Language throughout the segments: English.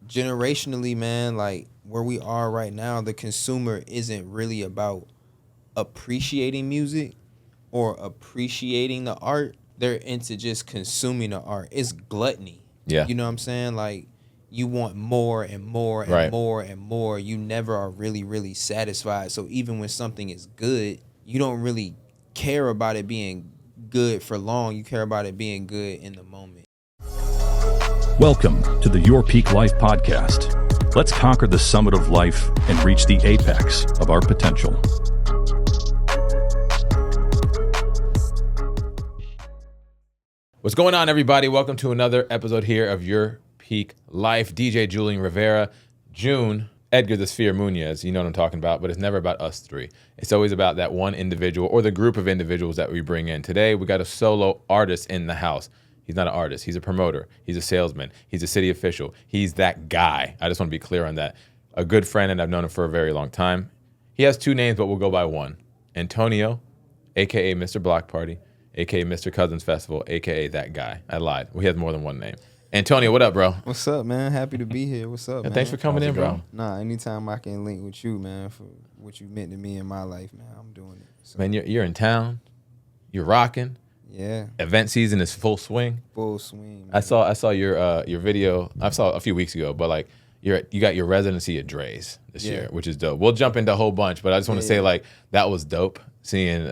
generationally, man, like where we are right now, the consumer isn't really about appreciating music or appreciating the art. They're into just consuming the art. It's gluttony. Yeah. You know what I'm saying? Like you want more and more and Right. more and more. You never are really, really satisfied. So even when something is good, you don't really care about it being good for long. You care about it being good in the moment. Welcome to the Your Peak Life podcast. Let's conquer the summit of life and reach the apex of our potential. What's going on, everybody? Welcome to another episode here of Your Peak Life. DJ Julian Rivera, June, Edgar the Sphere Munoz. You know what I'm talking about, but it's never about us three. It's always about that one individual or the group of individuals that we bring in. Today, we got a solo artist in the house. He's not an artist. He's a promoter. He's a salesman. He's a city official. He's that guy. I just want to be clear on that. A good friend, and I've known him for a very long time. He has two names, but we'll go by one. Antonio, a.k.a. Mr. Block Party, a.k.a. Mr. Cousins Festival, a.k.a. that guy. I lied. He has more than one name. Antonio, what up, bro? What's up, man? Happy to be here. What's up, man? Thanks for coming in, bro. Nah, anytime I can link with you, man, for what you meant to me in my life, man, I'm doing it. So. Man, you're in town. You're rocking. Yeah. Event season is full swing. Full swing. Man. I saw your video. I saw a few weeks ago, but like you got your residency at Drai's this year, which is dope. We'll jump into a whole bunch, but I just want to say like that was dope seeing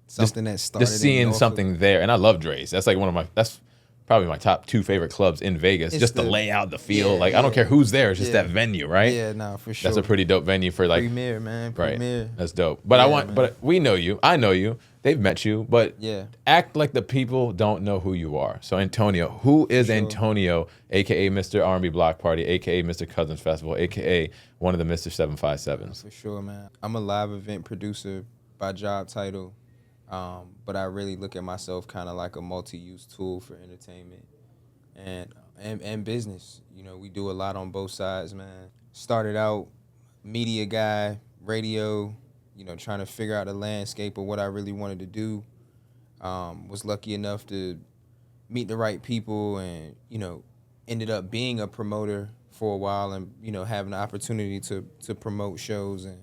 something that started. Just seeing something there, and I love Drai's. That's like that's probably my top two favorite clubs in Vegas. It's just the layout, the feel. I don't care who's there. It's just that venue, right? Yeah, no, for sure. That's a pretty dope venue for like Premier, man. Premier. Right. That's dope. But but we know you. I know you. They've met you, but act like the people don't know who you are. So Antonio, who is Antonio, aka Mr. R&B Block Party, aka Mr. Cousins Festival, aka one of the Mr. 757s? For sure, man. I'm a live event producer by job title, but I really look at myself kind of like a multi-use tool for entertainment and business. You know, we do a lot on both sides, man. Started out media guy, radio. You know, trying to figure out the landscape of what I really wanted to do. Was lucky enough to meet the right people and, you know, ended up being a promoter for a while and, you know, having the opportunity to promote shows and,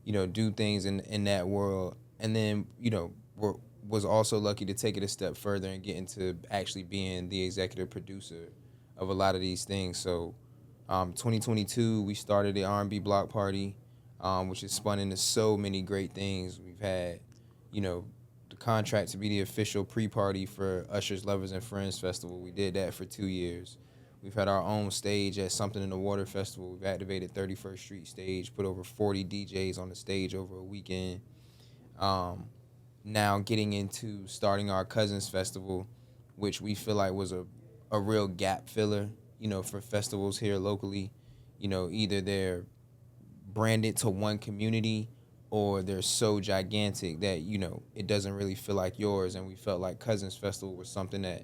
you know, do things in that world. And then, you know, was also lucky to take it a step further and get into actually being the executive producer of a lot of these things. So 2022, we started the R&B Block Party. Which has spun into so many great things. We've had, you know, the contract to be the official pre-party for Usher's Lovers and Friends Festival. We did that for 2 years. We've had our own stage at Something in the Water Festival. We've activated 31st Street stage, put over 40 DJs on the stage over a weekend. Now getting into starting our Cousins Festival, which we feel like was a real gap filler, you know, for festivals here locally. You know, either they're branded to one community or they're so gigantic that, you know, it doesn't really feel like yours. And we felt like Cousins Festival was something that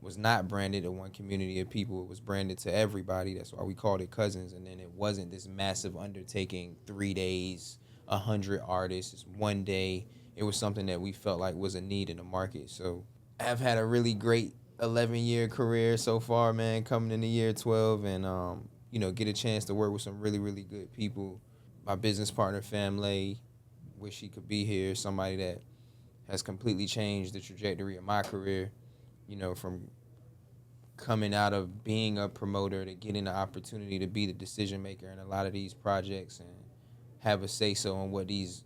was not branded to one community of people. It was branded to everybody. That's why we called it Cousins. And then it wasn't this massive undertaking, 3 days, 100 artists, 1 day. It was something that we felt like was a need in the market. So I've had a really great 11-year career so far, man, coming into year 12 and, you know, get a chance to work with some really, really good people. My business partner, Family, wish he could be here, somebody that has completely changed the trajectory of my career, you know, from coming out of being a promoter to getting the opportunity to be the decision maker in a lot of these projects and have a say-so on what these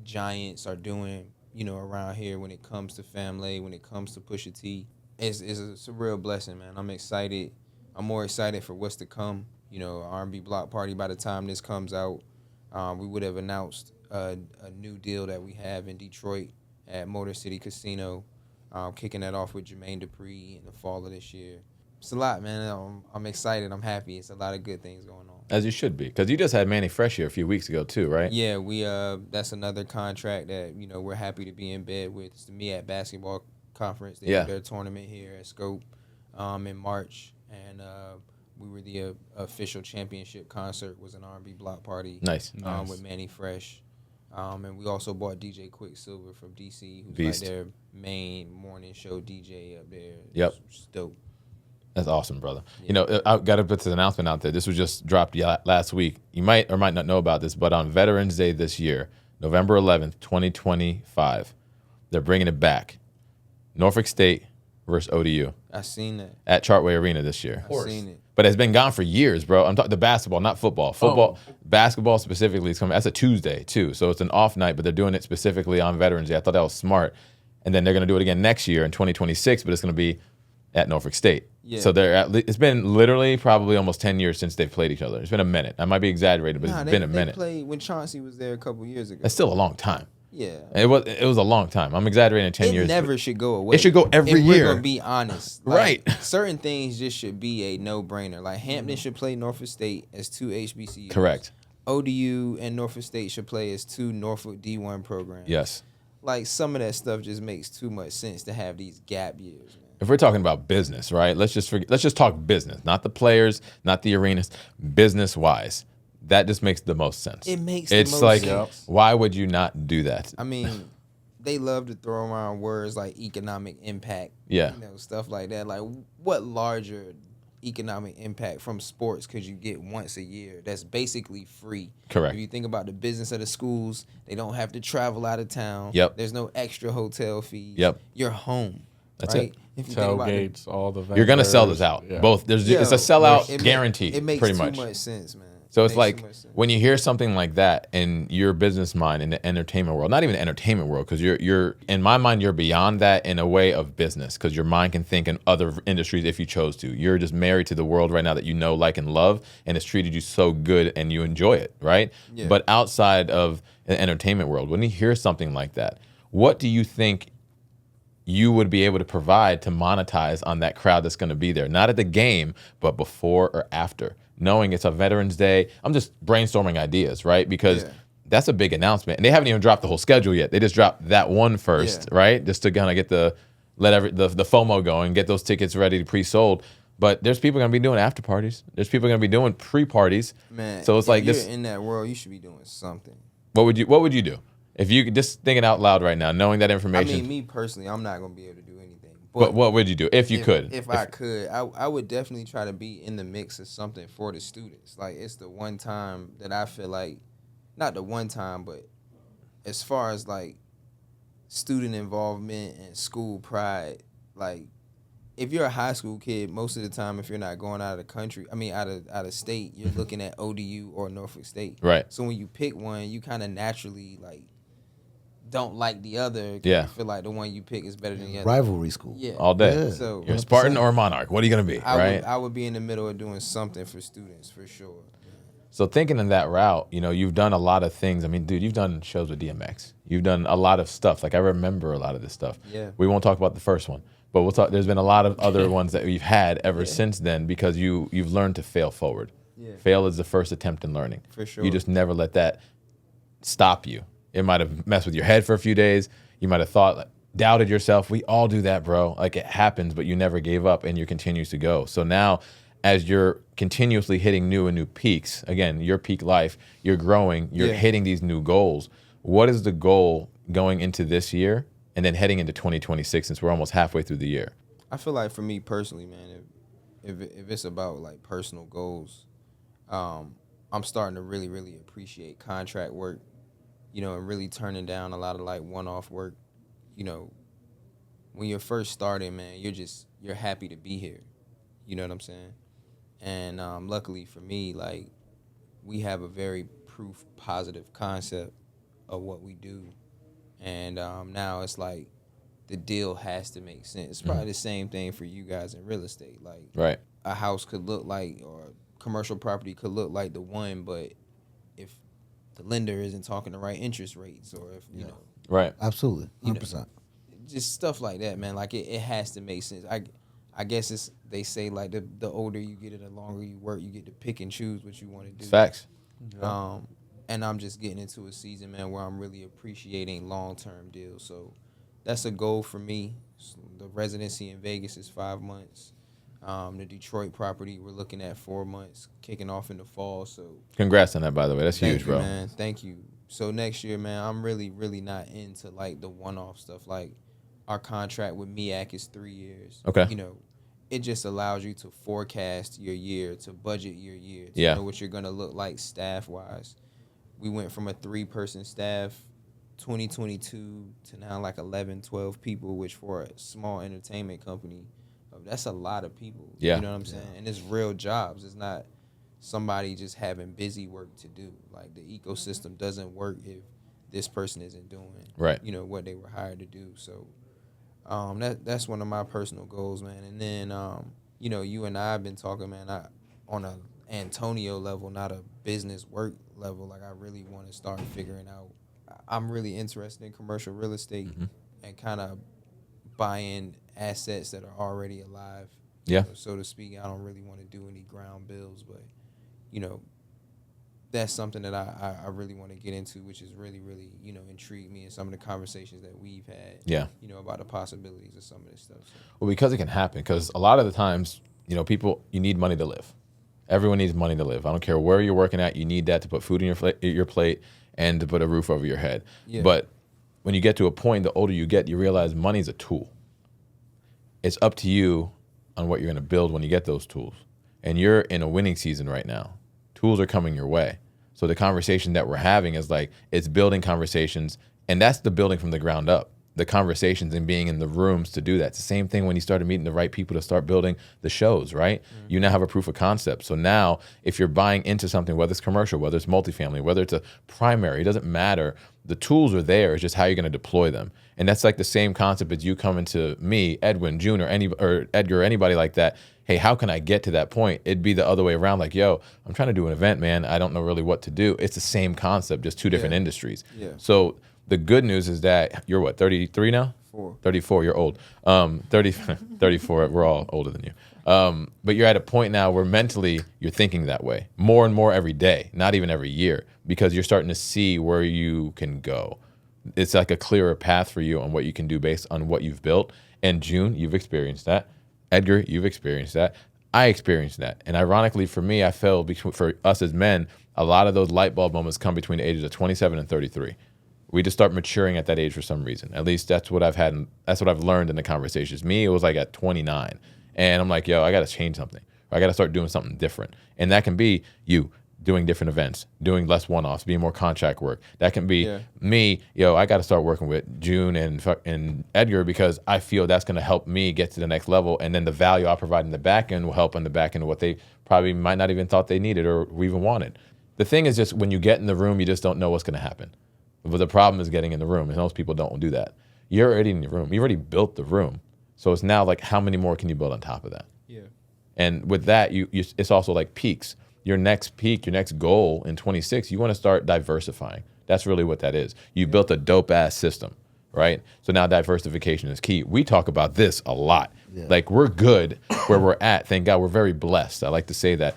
giants are doing, you know, around here when it comes to Family, when it comes to Pusha T. It's a real blessing, man. I'm excited. I'm more excited for what's to come. You know, R&B Block Party, by the time this comes out, we would have announced a new deal that we have in Detroit at Motor City Casino, kicking that off with Jermaine Dupri in the fall of this year. It's a lot, man. I'm excited. I'm happy. It's a lot of good things going on. As you should be, because you just had Manny Fresh here a few weeks ago too, right? Yeah, we that's another contract that, you know, we're happy to be in bed with. It's the Me at Basketball Conference. They had their tournament here at Scope in March, and we were the official championship concert was an R&B Block Party. Nice. With Manny Fresh. And we also bought DJ Quicksilver from DC, who's Beast. like their main morning show DJ up there. Yep. It's dope. That's awesome, brother. Yeah. You know, I got to put this announcement out there. This was just dropped last week. You might or might not know about this, but on Veterans Day this year, November 11th, 2025, they're bringing it back. Norfolk State versus ODU. I seen that. At Chartway Arena this year. I seen it. But it's been gone for years, bro. I'm talking the basketball, not football. Basketball specifically is coming. That's a Tuesday, too. So it's an off night, but they're doing it specifically on Veterans Day. I thought that was smart. And then they're going to do it again next year in 2026, but it's going to be at Norfolk State. Yeah. So it's been literally probably almost 10 years since they've played each other. It's been a minute. I might be exaggerating, but it's been a minute. They played when Chauncey was there a couple years ago. That's still a long time. Yeah. It was a long time. I'm exaggerating 10 years. It never should go away. It should go every if year. We're gonna be honest. Right. Certain things just should be a no-brainer. Like Hampton should play Norfolk State as 2 HBCUs. Correct. ODU and Norfolk State should play as 2 Norfolk D1 programs. Yes. Like some of that stuff just makes too much sense to have these gap years, man. If we're talking about business, right? Let's just talk business, not the players, not the arenas, business-wise. That just makes the most sense. It makes it's the most like, sense. Why would you not do that? I mean, they love to throw around words like economic impact. Yeah. You know, stuff like that. Like, what larger economic impact from sports could you get once a year that's basically free? Correct. If you think about the business of the schools, they don't have to travel out of town. Yep. There's no extra hotel fees. Yep. You're home. That's right? it. If you Tailgates, all the vendors. You're gonna sell this out. Yeah. Both. It's a sellout guarantee. It makes pretty too much. much sense, man. So it's Makes like too much sense. when you hear something like that in your business mind in the entertainment world, not even the entertainment world, because you're in my mind you're beyond that in a way of business, because your mind can think in other industries if you chose to. You're just married to the world right now that you know, like, and love, and it's treated you so good and you enjoy it, right? Yeah. But outside of the entertainment world, when you hear something like that, what do you think you would be able to provide to monetize on that crowd that's going to be there? Not at the game, but before or after. Knowing it's a Veterans Day, I'm just brainstorming ideas, right? Because that's a big announcement. And they haven't even dropped the whole schedule yet. They just dropped that one first, right? Just to kind of get the FOMO going, get those tickets ready to pre-sold. But there's people going to be doing after parties. There's people going to be doing pre-parties. Man, so it's like you're this. in that world, you should be doing something. What would you do? If you could just thinking out loud right now, knowing that information. I mean, me personally, I'm not going to be able to do anything. But what would you do if you could? If I could, I would definitely try to be in the mix of something for the students. Like, it's the one time that I feel like, not the one time, but as far as like student involvement and school pride, like if you're a high school kid, most of the time, if you're not going out of the country, out of state, you're looking at ODU or Norfolk State. Right. So when you pick one, you kind of naturally like don't like the other. 'Cause Yeah. You feel like the one you pick is better than the other. Rivalry school. Yeah. All day. Yeah. So You're a Spartan or a Monarch. What are you going to be, right? I would be in the middle of doing something for students for sure. So thinking in that route, you've done a lot of things. I mean, dude, you've done shows with DMX. You've done a lot of stuff. Like, I remember a lot of this stuff. Yeah. We won't talk about the first one, but we'll talk. There's been a lot of other ones that we've had ever since then, because you've learned to fail forward. Yeah. Fail is the first attempt in learning. For sure. You just never let that stop you. It might have messed with your head for a few days. You might have thought, like, doubted yourself. We all do that, bro. Like, it happens, but you never gave up and you continues to go. So now, as you're continuously hitting new and new peaks, again, your peak life, you're growing, you're hitting these new goals. What is the goal going into this year and then heading into 2026, since we're almost halfway through the year? I feel like for me personally, man, if it's about like personal goals, I'm starting to really, really appreciate contract work, and really turning down a lot of like one-off work. When you're first starting, man, you're happy to be here. You know what I'm saying? And luckily for me, like, we have a very proof positive concept of what we do. And now it's like the deal has to make sense. It's probably the same thing for you guys in real estate. Like, Right. a house could look like, or commercial property could look like the one, but if the lender isn't talking the right interest rates, or if, Right. Absolutely. 100%. just stuff like that, man. Like, it has to make sense. I guess they say like the older you get and the longer you work, you get to pick and choose what you want to do. Facts. And I'm just getting into a season, man, where I'm really appreciating long-term deals. So that's a goal for me. The residency in Vegas is 5 months. The Detroit property, we're looking at 4 months, kicking off in the fall. So Congrats on that, by the way. That's thank huge, you, bro. man. Thank you. So next year, man, I'm really, really not into like the one-off stuff. Like, our contract with MEAC is 3 years. Okay. it just allows you to forecast your year, to budget your year, to Yeah. know what you're going to look like staff-wise. We went from a 3-person staff 2022 to now like 11, 12 people, which for a small entertainment company, that's a lot of people. Yeah. You know what I'm saying? And it's real jobs. It's not somebody just having busy work to do. Like, the ecosystem doesn't work if this person isn't doing, Right. you know, what they were hired to do. So that's one of my personal goals, man. And then, you know, you and I have been talking, man, on a Antonio level, not a business work level. Like, I really want to start figuring out. I'm really interested in commercial real estate and kind of buying assets that are already alive, Yeah. you know, so to speak. I don't really want to do any ground builds, but, you know, that's something that I really want to get into, which is really, really, you know, intrigued me in some of the conversations that we've had, Yeah. you know, about the possibilities of some of this stuff. So. Well, because it can happen. Because a lot of the times, you know, you need money to live. Everyone needs money to live. I don't care where you're working at. You need that to put food in your plate and to put a roof over your head. Yeah. But when you get to a point, the older you get, you realize money's a tool. It's up to you on what you're going to build when you get those tools. And you're in a winning season right now. Tools are coming your way. So the conversation that we're having is like, it's building conversations, and that's the building from the ground up. The conversations and being in the rooms to do that. It's the same thing when you started meeting the right people to start building the shows, right? Mm-hmm. You now have a proof of concept. So now if you're buying into something, whether it's commercial, whether it's multifamily, whether it's a primary, it doesn't matter. The tools are there. It's just how you're going to deploy them. And that's like the same concept as you coming to me, Edwin, June, or Edgar, or anybody like that. Hey, how can I get to that point? It'd be the other way around. Like, yo, I'm trying to do an event, man. I don't know really what to do. It's the same concept, just two different industries. Yeah. So the good news is that you're what, 33 now? 34, you're old. 34, we're all older than you. But you're at a point now where mentally you're thinking that way more and more every day, not even every year, because you're starting to see where you can go. It's like a clearer path for you on what you can do based on what you've built. And June, you've experienced that. Edgar, you've experienced that. I experienced that. And ironically for me, I feel for us as men, a lot of those light bulb moments come between the ages of 27 and 33. We just start maturing at that age for some reason. At least that's what I've had. That's what I've learned in the conversations. Me, it was like at 29. And I'm like, yo, I got to change something. I got to start doing something different. And that can be you doing different events, doing less one-offs, being more contract work. That can be me, yo, I got to start working with June and Edgar because I feel that's going to help me get to the next level. And then the value I provide in the back end will help on the back end of what they probably might not even thought they needed or even wanted. The thing is just when you get in the room, you just don't know what's going to happen. But the problem is getting in the room, and most people don't do that. You're already in your room. You already built the room. So it's now like, how many more can you build on top of that? Yeah. And with that, it's also like peaks. Your next peak, your next goal in 26, you want to start diversifying. That's really what that is. You built a dope-ass system, right? So now diversification is key. We talk about this a lot. Yeah. Like, we're good where we're at. Thank God, we're very blessed. I like to say that.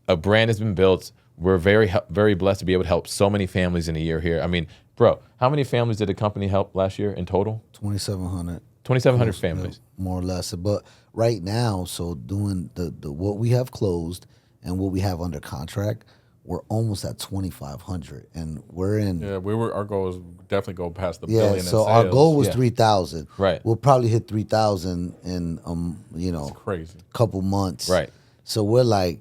A brand has been built. We're very, very blessed to be able to help so many families in a year here. I mean, bro, how many families did the company help last year in total? 2,700. 2,700 families. More or less. But right now, so doing the what we have closed and what we have under contract, we're almost at 2,500, and we're in. Yeah, our goal is definitely go past the billion. So in our sales. goal was 3,000. Right. We'll probably hit 3,000 in It's crazy. couple months. Right. So we're like,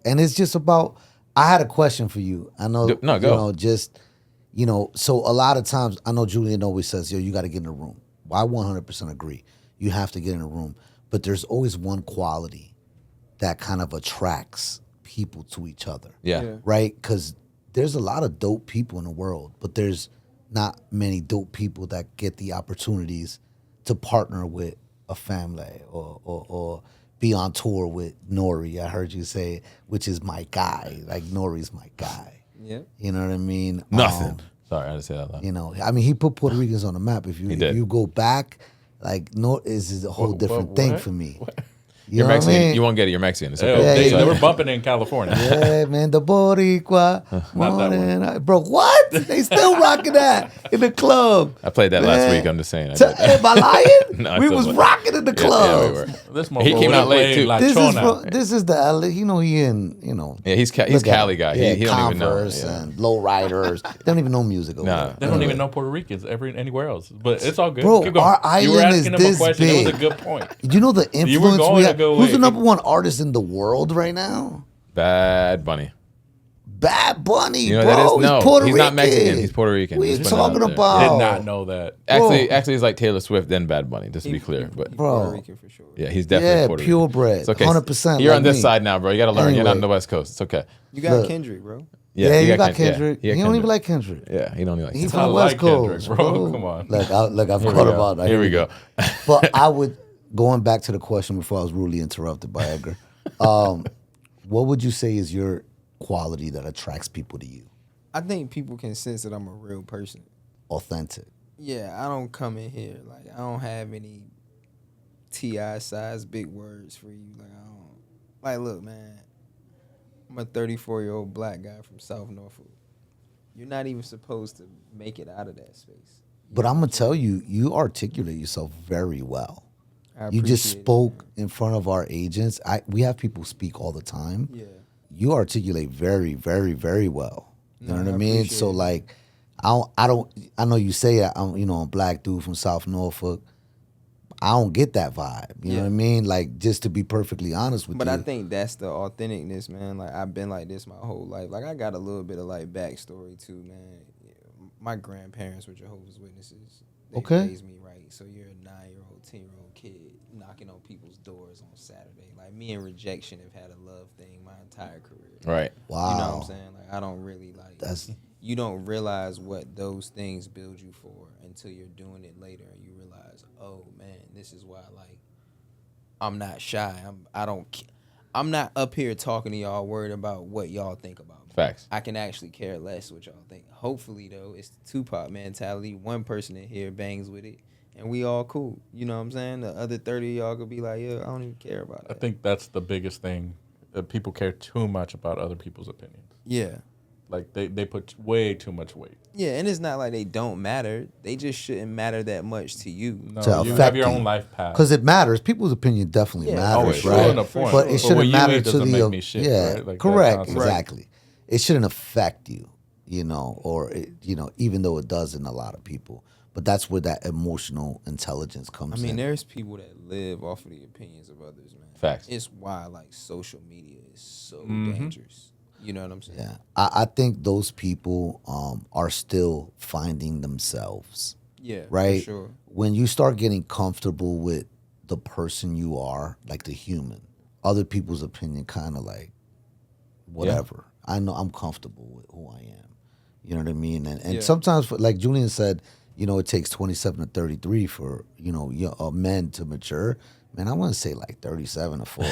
and it's just about. I had a question for you. I know. No, go. So a lot of times I know Julian always says, "Yo, you got to get in the room." Well, I 100% agree. You have to get in a room, but there's always one quality that kind of attracts people to each other. Yeah. Right? Because there's a lot of dope people in the world, but there's not many dope people that get the opportunities to partner with a family or be on tour with Nori. I heard you say, which is my guy. Like, Nori's my guy. Yeah. You know what I mean? Nothing. Sorry, I just said that loud. You know, I mean, he put Puerto Ricans on the map. If you go back, like, no, is a whole different thing for me. What? You You're know what I Mexican. mean? You won't get it. You're Mexican. It's They, okay. they were bumping in California. Yeah, man, the Boricua. Not that one. Bro, what? They still rocking that in the club. I played that last Man. week. I'm just saying. Am I lying? No, I we still was play. rocking in the club. Yeah, we were. This He came out late, too. La This is Chona. this is the LA, he in, Yeah, he's look at Cali him. guy. Yeah, He don't even know. Converse Yeah. and low riders. They don't even know music over Nah. there. They don't even know Puerto Ricans anywhere else. But it's all good. Bro, Keep going. our You were island asking is him a this question. It was a big. good point. You know the You were influence going we a have? good Who's way. the number one artist in the world right now? Bad Bunny. Bad Bunny, You know bro. that is? No, he's Puerto he's Rican. not Mexican. He's Puerto Rican. What are you Just putting it talking out there. about? Did not know that. Actually, Bro. it's like Taylor Swift then Bad Bunny, just to be clear. But Bro. Puerto Rican for sure. yeah, he's definitely Yeah, Puerto Rican. purebred, It's okay. 100% You're like on this me. side now, bro. You got to learn. You're not on Anyway. the West Coast. It's okay. You got Look. Kendrick, bro. Yeah, you got Ken- Kendrick. yeah, He don't even like Kendrick. Yeah, he don't even like He's Kendrick. from the I West like Kendrick, Coast, bro. Come on. I've Here we thought go. about that. Here we go. But I would, going back to the question before I was rudely interrupted by Edgar, what would you say is your quality that attracts people to you? I think people can sense that I'm a real person. Authentic. Yeah, I don't come in here like I don't have any T.I. size big words for you. Like I don't like. Look, man, I'm a 34-year-old black guy from South Norfolk. You're not even supposed to make it out of that space. But I'm gonna tell you, you articulate yourself very well. I You just appreciate it, spoke man. in front of our agents. We have people speak all the time. Yeah. You articulate very, very, very well. You know No, what I I mean? appreciate So it. like, I don't. I know you say I'm a black dude from South Norfolk. I don't get that vibe. You know Yeah. what I mean? Like, just to be perfectly honest with But you. I think that's the authenticness, man. Like I've been like this my whole life. Like I got a little bit of like backstory too, man. Yeah, my grandparents were Jehovah's Witnesses. They Okay. raised me right. So you're a 9-year-old, 10-year-old kid knocking on people's doors on Saturday. Like me and rejection have had a love thing my entire career. Right. Wow. You know what I'm saying? Like I don't really like. That's- You don't realize what those things build you for until you're doing it later, and you realize, oh man, this is why. Like, I'm not shy. I'm not up here talking to y'all worried about what y'all think about me. Facts. I can actually care less what y'all think. Hopefully though, it's the Tupac mentality. One person in here bangs with it, and we all cool. You know what I'm saying? The other 30 of y'all could be like, yeah, I don't even care about I that. think that's the biggest thing, that people care too much about other people's opinions. Yeah. Like they put way too much weight. Yeah, and it's not like they don't matter. They just shouldn't matter that much to you. No, To you affect have your you. own life path. Because it matters. People's opinion definitely Yeah, matters, always. right? Sure, in a point. But But it what shouldn't you matter eat to doesn't the make me shit, yeah, right? Like that correct, concept. exactly. It shouldn't affect you, or even though it does in a lot of people. But that's where that emotional intelligence comes I mean, in. there's people that live off of the opinions of others, man. Facts. It's why like social media is so dangerous. You know what I'm saying? Yeah, I think those people are still finding themselves. Yeah, Right? For sure. When you start getting comfortable with the person you are, like the human, other people's opinion kind of like whatever. I know I'm comfortable with who I am. You know what I mean? And Yeah. sometimes, like Julian said, it takes 27 to 33 for men to mature. Man, I want to say like 37 or 40.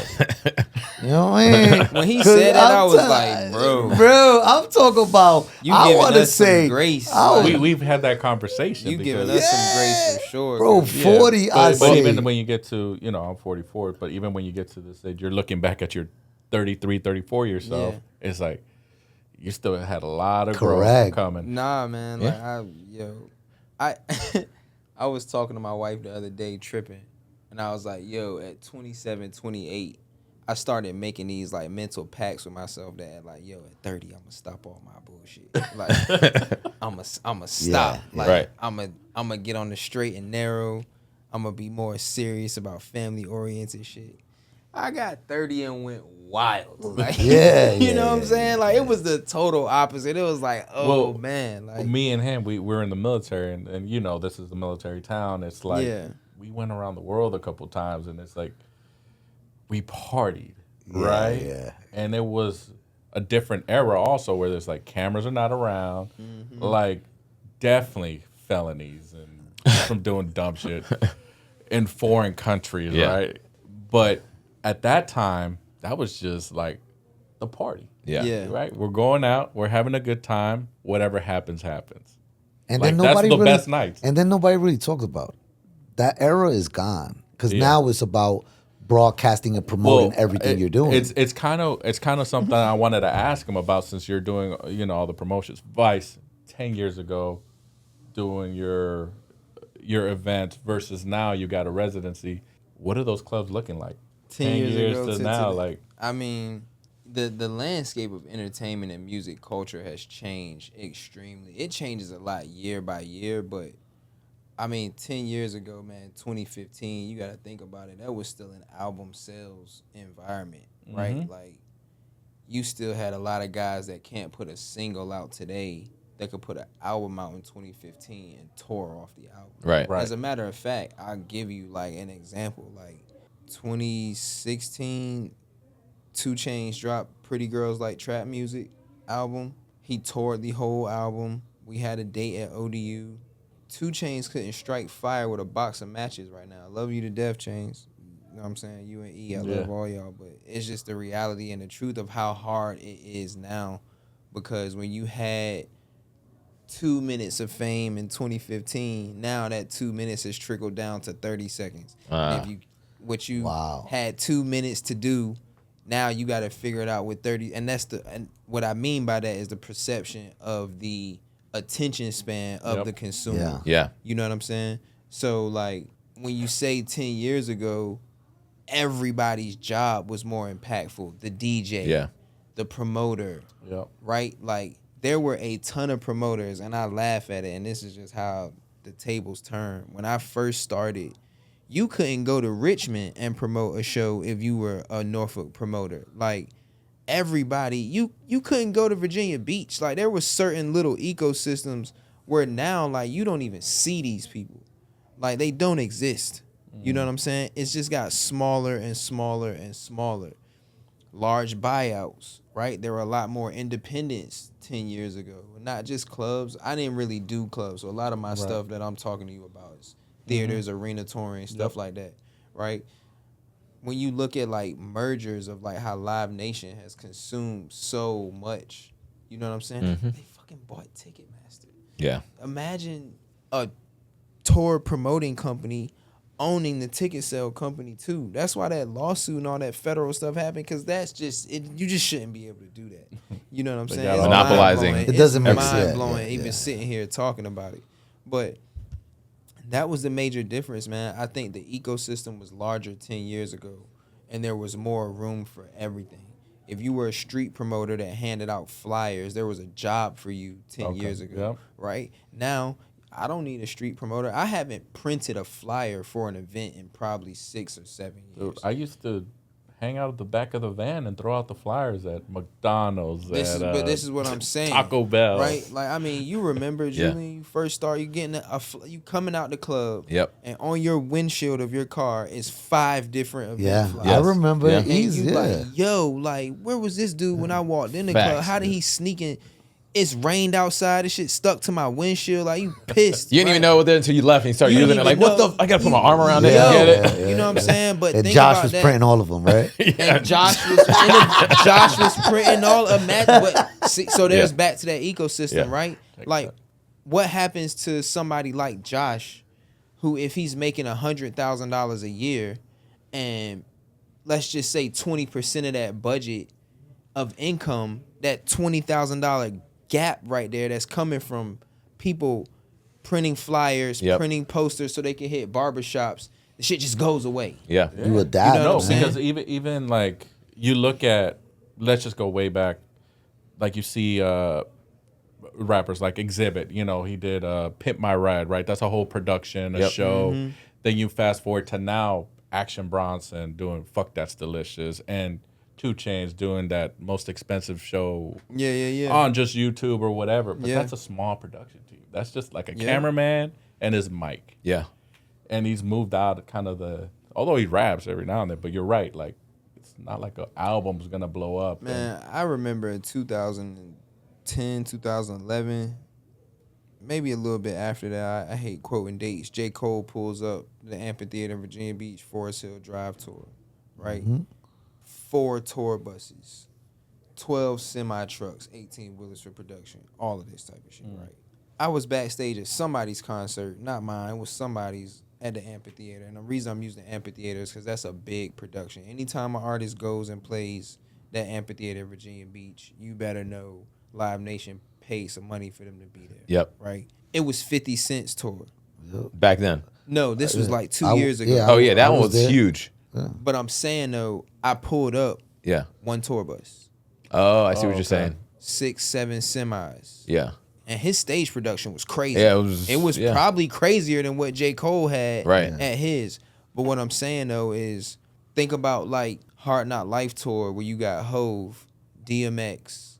You know what I mean? When he 'Cause said that, I'm I was tell- like, bro, I'm talking about. You I giving want to us some say, grace. I was- We've had that conversation. You giving because- us some grace for sure, bro, cause- 40. I But say, even when you get to, I'm 44, but even when you get to this age, you're looking back at your 33, 34 yourself. Yeah. It's like you still had a lot of Correct. growth coming. Nah, man. Yeah. Like I was talking to my wife the other day, tripping, and I was like, yo, at 27, 28, I started making these like mental pacts with myself that like, yo, at 30, I'm gonna stop all my bullshit. Like, I'm gonna stop. Yeah, Like, right. I'm gonna get on the straight and narrow. I'm gonna be more serious about family oriented shit. I got 30 and went wild. Like, Yeah, you yeah, know what I'm yeah, saying? Like, it was the total opposite. It was like, oh Well, man, like, Me and him, we're in the military, and this is the military town. It's like Yeah. we went around the world a couple times, and it's like we partied, Yeah, right? yeah. And it was a different era also, where there's like cameras are not around, like definitely felonies and from doing dumb shit in foreign countries, Yeah. right? But at that time, that was just like the party. Yeah. Yeah. Right? We're going out, we're having a good time, whatever happens, happens. And Like, then that's nobody the really, best nights. And then nobody really talks about it. That era is gone because Yeah. now it's about broadcasting and promoting everything you're doing. It's kind of something I wanted to ask him about, since you're doing all the promotions. Vice 10 years ago, doing your event versus now you got a residency. What are those clubs looking like? 10 years ago to now, today. like, I mean, the landscape of entertainment and music culture has changed extremely. It changes a lot year by year, but I mean, 10 years ago, man, 2015, you got to think about it. That was still an album sales environment, right? Mhm. Like, you still had a lot of guys that can't put a single out today that could put an album out in 2015 and tour off the album. Right. Right. As a matter of fact, I'll give you, like, an example. Like, 2016, 2 Chainz dropped Pretty Girls Like Trap Music album. He toured the whole album. We had a date at ODU. 2 Chainz couldn't strike fire with a box of matches right now. I love you to death, Chainz. You know what I'm saying? You and E, I love all y'all. But it's just the reality and the truth of how hard it is now. Because when you had 2 minutes of fame in 2015, now that 2 minutes has trickled down to 30 seconds. And if you had 2 minutes to do, now you got to figure it out with 30. And and what I mean by that is the perception of the attention span of the consumer. Yeah. You know what I'm saying? So, like, when you say 10 years ago, everybody's job was more impactful. The DJ, the promoter, right? Like, there were a ton of promoters, and I laugh at it, and this is just how the tables turn. When I first started, you couldn't go to Richmond and promote a show if you were a Norfolk promoter. Like, everybody, you couldn't go to Virginia Beach. Like, there was certain little ecosystems where now, like, you don't even see these people. Like, they don't exist. You know what I'm saying? It's just got smaller and smaller and smaller. Large buyouts, right? There were a lot more independents 10 years ago. Not just clubs. I didn't really do clubs, so a lot of my stuff that I'm talking to you about is theaters, arena touring, stuff like that, right? When you look at, like, mergers of, like, how Live Nation has consumed so much, you know what I'm saying? They fucking bought Ticketmaster. Yeah. Imagine a tour promoting company owning the ticket sale company too. That's why that lawsuit and all that federal stuff happened, because that's just it. You just shouldn't be able to do that. You know what I'm saying? It's monopolizing. mind-blowing. It doesn't make It's sense. mind-blowing even sitting here talking about it. But that was the major difference, man. I think the ecosystem was larger 10 years ago, and there was more room for everything. If you were a street promoter that handed out flyers, there was a job for you 10 years ago, right? Now, I don't need a street promoter. I haven't printed a flyer for an event in probably 6 or 7 years. Dude, I used to hang out at the back of the van and throw out the flyers at McDonald's, But this is what I'm saying. Taco Bell, right? Like, I mean, you remember, Julian, you first start, you getting you coming out the club, and on your windshield of your car is 5 different event flyers. I remember it And easy. you like, yo, like, where was this dude when I walked in the club? How did he sneak in? It's rained outside. This shit stuck to my windshield. Like, you pissed. You didn't even know it until you left and you started You using didn't it. Like, even what the? know. I gotta put my arm around it Yo, and get it. You know what I'm saying? But And think Josh about was that. printing all of them, right? And Josh was printing all of that. But see, so there's back to that ecosystem, right? Like, what happens to somebody like Josh, who, if he's making $100,000 a year, and let's just say 20% of that budget of income, that $20,000 gap right there that's coming from people printing flyers, printing posters so they can hit barbershops, the shit just goes away. Yeah. You adapt. You know what I'm saying? Because even like, you look at, let's just go way back, like, you see rappers like Exhibit, he did Pimp My Ride, right? That's a whole production, a show. Then you fast forward to now, Action Bronson doing Fuck That's Delicious, and 2 Chainz doing that most expensive show on just YouTube or whatever. But that's a small production team. That's just like a cameraman and his mic. Yeah. And he's moved out of kind of although he raps every now and then, but you're right, like, it's not like an album's gonna blow up. Man, I remember in 2010, 2011, maybe a little bit after that, I hate quoting dates. J. Cole pulls up the amphitheater in Virginia Beach, Forest Hill Drive tour, right? 4 tour buses, 12 semi-trucks, 18-wheelers for production, all of this type of shit, right? I was backstage at somebody's concert, not mine, it was somebody's at the amphitheater. And the reason I'm using the amphitheater is because that's a big production. Anytime an artist goes and plays that amphitheater at Virginia Beach, you better know Live Nation paid some money for them to be there. Yep. Right? It was 50 Cent's tour. Back then. No, this was like 2 years ago. Oh yeah, that I one was there. huge. But I'm saying though, I pulled up Yeah. one tour bus, Oh, I see what you're okay. saying. 6-7 semis. Yeah. And his stage production was crazy. Yeah, it was yeah. probably crazier than what J. Cole had Right. at his. But what I'm saying though is think about like Hard Knock Life tour where you got Hove, DMX.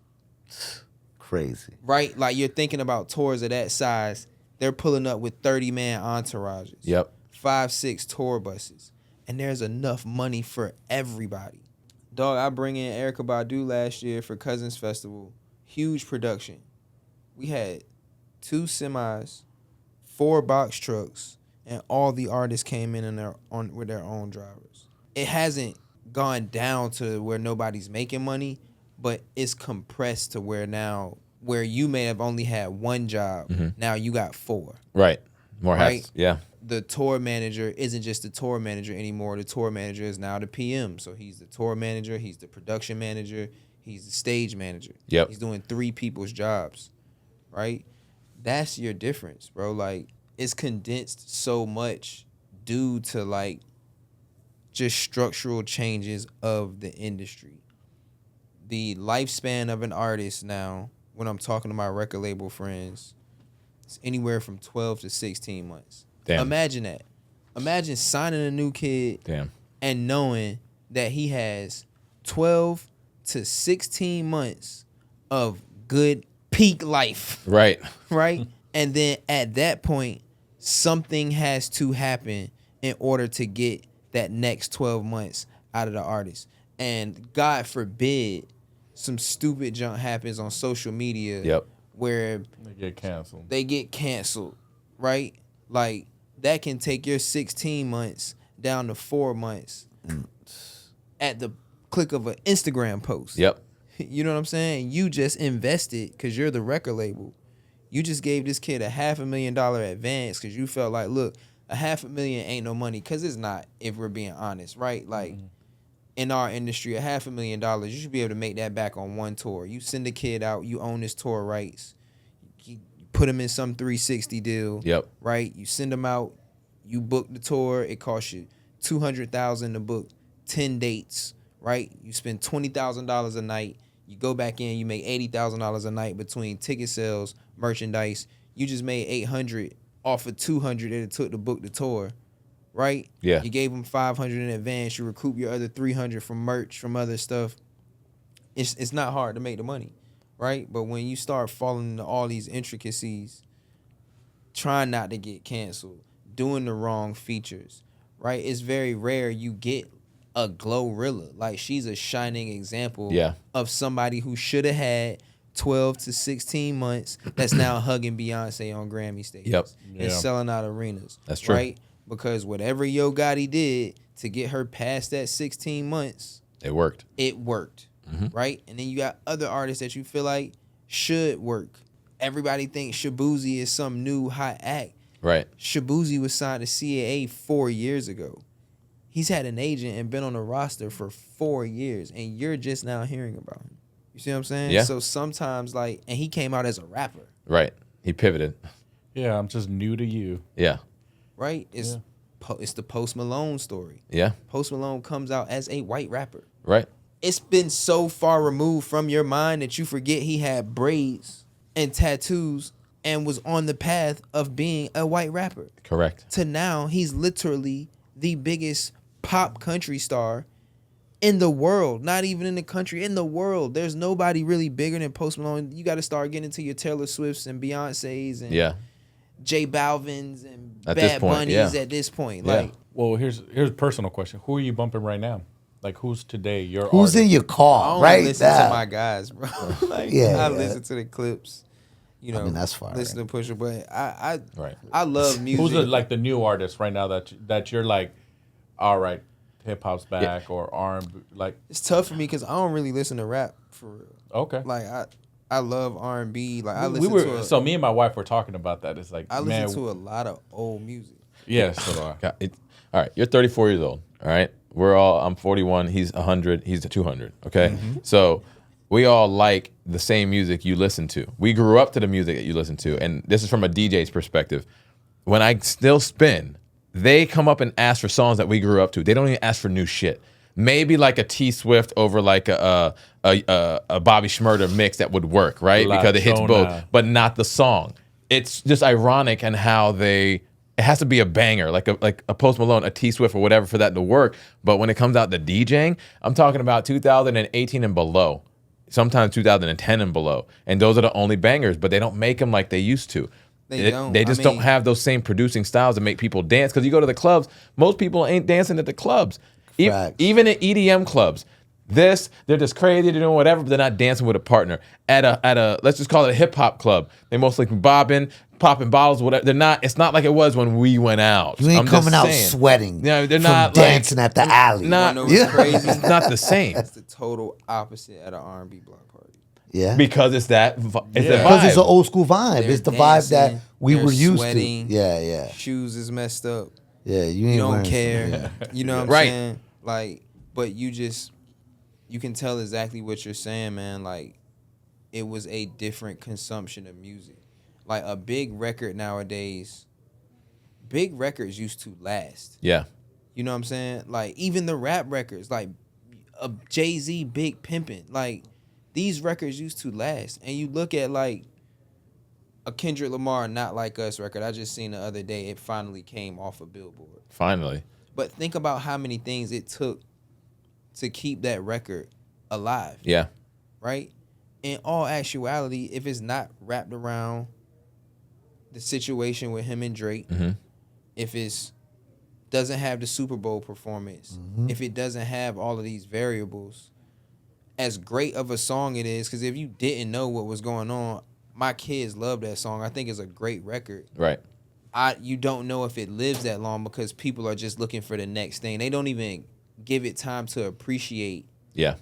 Crazy. Right? Like you're thinking about tours of that size. They're pulling up with 30-man entourages. Yep. 5-6 tour buses. And there's enough money for everybody. Dog, I bring in Erykah Badu last year for Cousins Festival. Huge production. We had 2 semis, 4 box trucks, and all the artists came in with their own drivers. It hasn't gone down to where nobody's making money, but it's compressed to where you may have only had 1 job. Now you got 4. Right. More Right. hats. Yeah. The tour manager isn't just the tour manager anymore. The tour manager is now the PM. So he's the tour manager, he's the production manager, he's the stage manager. Yep. He's doing 3 people's jobs, right? That's your difference, bro. Like, it's condensed so much due to, like, just structural changes of the industry. The lifespan of an artist now, when I'm talking to my record label friends, it's anywhere from 12 to 16 months. Damn. Imagine that. Imagine signing a new kid Damn. and knowing that he has 12 to 16 months of good peak life, Right. right? And then at that point, something has to happen in order to get that next 12 months out of the artist. And God forbid some stupid junk happens on social media Yep. where They get canceled. right? Like, that can take your 16 months down to 4 months at the click of an Instagram post. Yep. You know what I'm saying? You just invested because you're the record label. You just gave this kid a $500,000 advance because you felt like, look, $500,000 ain't no money, because it's not, if we're being honest, right? Like, in our industry, $500,000, you should be able to make that back on 1 tour. You send a kid out, you own his tour rights. You put him in some 360 deal. Yep. Right? You send him out, you book the tour, it costs you $200,000 to book 10 dates, right? You spend $20,000 a night. You go back in, you make $80,000 a night between ticket sales, merchandise. You just made $800 off of $200 that it took to book the tour, right? Yeah. You gave them $500 in advance. You recoup your other $300 from merch, from other stuff. It's not hard to make the money, right? But when you start falling into all these intricacies, trying not to get canceled, doing the wrong features, right? It's very rare you get a Glorilla. Like, she's a shining example of somebody who should have had 12 to 16 months that's now hugging Beyonce on Grammy stages and selling out arenas. That's true. Right? Because whatever Yo Gotti did to get her past that 16 months, It worked. it worked. Right? And then you got other artists that you feel like should work. Everybody thinks Shabuzi is some new hot act. Right. Shabuzi was signed to CAA 4 years ago. He's had an agent and been on the roster for 4 years, and you're just now hearing about him. You see what I'm saying? Yeah. So sometimes, like, and he came out as a rapper, Right. He pivoted. Yeah, I'm just new to you. Yeah. right? It's the Post Malone story. Yeah. Post Malone comes out as a white rapper. Right. It's been so far removed from your mind that you forget he had braids and tattoos and was on the path of being a white rapper. Correct. To now, he's literally the biggest pop country star in the world. Not even in the country, in the world. There's nobody really bigger than Post Malone. You got to start getting into your Taylor Swifts and Beyonces and J Balvin's and At Bad this point, Bunnies at this point. Like, Well, here's a personal question. Who are you bumping right now? Like, who's today your Who's artist? in your I car, don't right? listen now? to my guys, bro. Like, Yeah, I yeah. listen to the clips. You know, I mean, that's fire. Listen to Pusha, but Right. I love music. Who's the new artist right now that you're like, all right, hip hop's back or R&B? Like, It's tough for me because I don't really listen to rap for real. okay. Like I love R&B. Like I listen to So me and my wife were talking about that. It's like, I man, listen to a lot of old music. Yes, so do I. All right, you're 34 years old. All right, I'm 41. He's 100. He's 200. Okay, so we all like the same music you listen to. We grew up to the music that you listen to, and this is from a DJ's perspective. When I still spin, they come up and ask for songs that we grew up to. They don't even ask for new shit. Maybe like a T Swift over like a Bobby Shmurda mix that would work, right? La Because it hits Chona. both, but not the song. It's just ironic and how it has to be a banger, like a Post Malone, a T Swift or whatever for that to work. But when it comes out to DJing, I'm talking about 2018 and below, sometimes 2010 and below, and those are the only bangers. But they don't make them like they used to. They just don't have those same producing styles that make people dance. Because you go to the clubs, most people ain't dancing at the clubs. Even at EDM clubs, they're just crazy, they're doing whatever, but they're not dancing with a partner. At a let's just call it a hip hop club, they mostly bobbing, popping bottles, whatever. They're not. It's not like it was when we went out. You ain't coming out sweating. Yeah, they're from not dancing at the alley. Wanna know what's crazy? It's not the same. That's the total opposite at an R&B block party. Yeah, Because it's that. It's the because it's an vibe. old school vibe. They're It's the vibe that dancing, we they're were used sweating, to. Yeah. Shoes is messed up. You ain't You don't wearing care. some- yeah. You know what I'm Right. saying? Like, but you can tell exactly what you're saying, man. Like, it was a different consumption of music. Like, a big record nowadays, big records used to last. Yeah. You know what I'm saying? Like, even the rap records, like a Jay-Z Big Pimpin', like, these records used to last. And you look at, like, a Kendrick Lamar Not Like Us record. I just seen the other day, it finally came off of Billboard. Finally. But think about how many things it took to keep that record alive, Yeah. right? In all actuality, if it's not wrapped around the situation with him and Drake, if it's doesn't have the Super Bowl performance, if it doesn't have all of these variables, as great of a song it is, because if you didn't know what was going on, my kids love that song. I think it's a great record. Right. You don't know if it lives that long because people are just looking for the next thing. They don't even give it time to appreciate Yeah.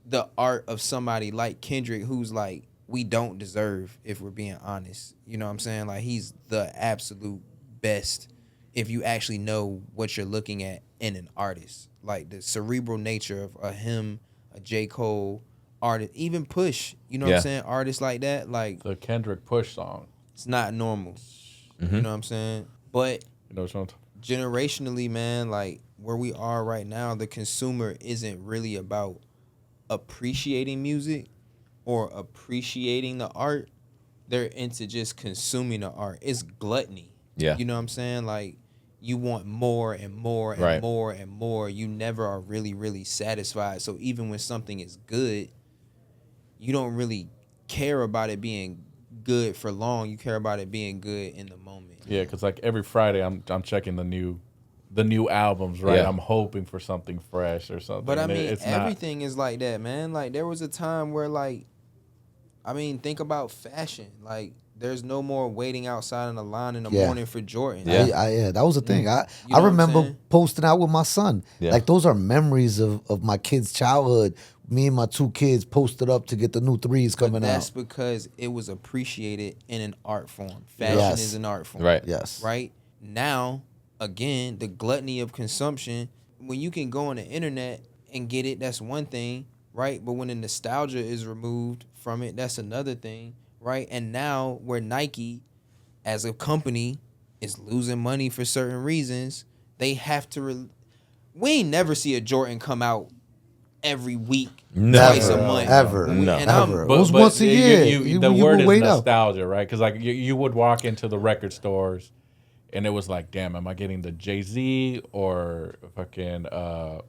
the art of somebody like Kendrick, who's like, we don't deserve, if we're being honest. You know what I'm saying? Like, he's the absolute best if you actually know what you're looking at in an artist. Like, the cerebral nature of a him, a J. Cole artist, even Push, you know what I'm saying? Artists like that, like, The Kendrick Push song. it's not normal. You know what I'm saying? But You know what I'm talking generationally, man, like, where we are right now, the consumer isn't really about appreciating music or appreciating the art. They're into just consuming the art. It's gluttony. Yeah. You know what I'm saying? Like, you want more and more and Right. more and more. You never are really, really satisfied. So even when something is good, you don't really care about it being good for long. You care about it being good in the moment. Yeah, because like every Friday I'm checking the new albums, right? Yeah. I'm hoping for something fresh or something. But I and mean, it's everything is like that, man. Like, there was a time where, like, I mean, think about fashion. Like, there's no more waiting outside in the line in the Yeah. morning for Jordan. Yeah. That was the thing. You I know what I'm remember saying? posting out with my son. Yeah. Like, those are memories of my kids' childhood. Me and my two kids posted up to get the new threes But coming that's out. because it was appreciated in an art form. Fashion Yes. is an art form. Right. Yes. Right? Now, again, the gluttony of consumption, when you can go on the internet and get it, that's one thing, right? But when the nostalgia is removed from it, that's another thing, right? And now where Nike, as a company, is losing money for certain reasons, they have to... We ain't never see a Jordan come out every week, twice a month. Ever. And No. I'm- Ever. It was once a year. You the would word is wait out. nostalgia, right? Because like you would walk into the record stores, and it was like, damn, am I getting the Jay-Z or fucking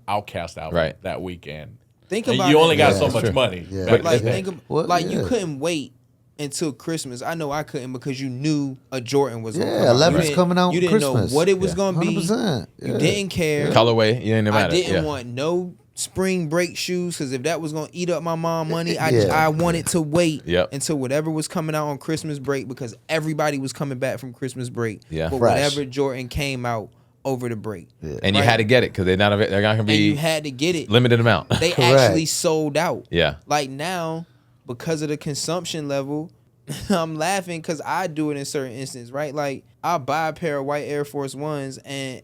Outkast album Right. that weekend? Think And about you only it. got Yeah, so that's much true. money. Yeah. back Like, in the day. think of, What? like you Yeah. couldn't wait until Christmas. I know I couldn't because you knew a Jordan was gonna Yeah, come out. 11's You didn't- coming out You didn't Christmas. know what it was Yeah. gonna be. 100%. You Yeah. didn't care. Colorway, it didn't matter. I didn't yeah. want no spring break shoes because if that was gonna eat up my mom money, I Yeah. wanted to wait Yep. until whatever was coming out on Christmas break because everybody was coming back from Christmas break. Yeah. But Fresh. whatever Jordan came out over the break. And you Right. had to get it because they're not gonna And be you had to get it. limited amount. They Correct. actually sold out. Yeah. Like now, because of the consumption level, I'm laughing because I do it in certain instances, right? Like I'll buy a pair of white Air Force Ones and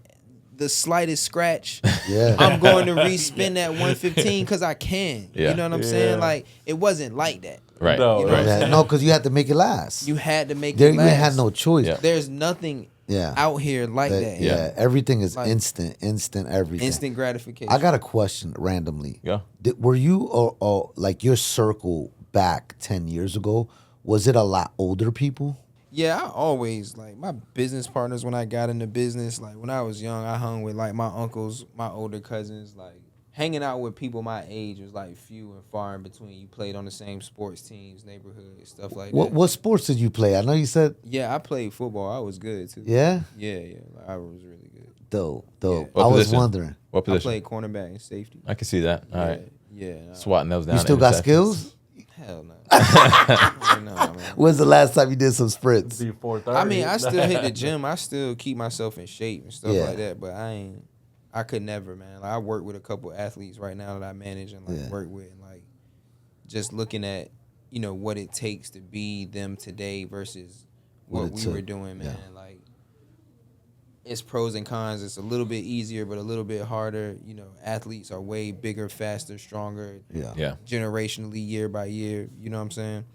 the slightest scratch, I'm going to respin that 115 because I can. Yeah. You know what I'm saying? Like it wasn't like that. Right. No, You know what I'm saying? No, because you had to make it last. You had to make There, it you last. had no choice. Yeah. There's nothing out here like that. Yeah, everything is Like, instant everything. Instant gratification. I got a question randomly. Yeah. Were you or like your circle back 10 years ago, was it a lot older people? Yeah, I always, like, my business partners when I got into business, like, when I was young, I hung with, like, my uncles, my older cousins, like, hanging out with people my age was, like, few and far in between. You played on the same sports teams, neighborhood, stuff like that. What sports did you play? I know you said... Yeah, I played football. I was good, too. Yeah? Yeah. Like, I was really good. Dope. Yeah. What I was position? wondering. What I position? played cornerback and safety. I can see that. All right. Yeah. Swatting those down. You still got interceptions. skills? Hell no. No, man. When's the last time you did some sprints? B430. I mean, I still hit the gym. I still keep myself in shape and stuff Yeah. like that. But I could never, man. Like, I work with a couple athletes right now that I manage and like work with, and like just looking at, you know, what it takes to be them today versus what we were doing, man. Like, it's pros and cons. It's a little bit easier, but a little bit harder. You know, athletes are way bigger, faster, stronger. Yeah. Generationally, year by year. You know what I'm saying?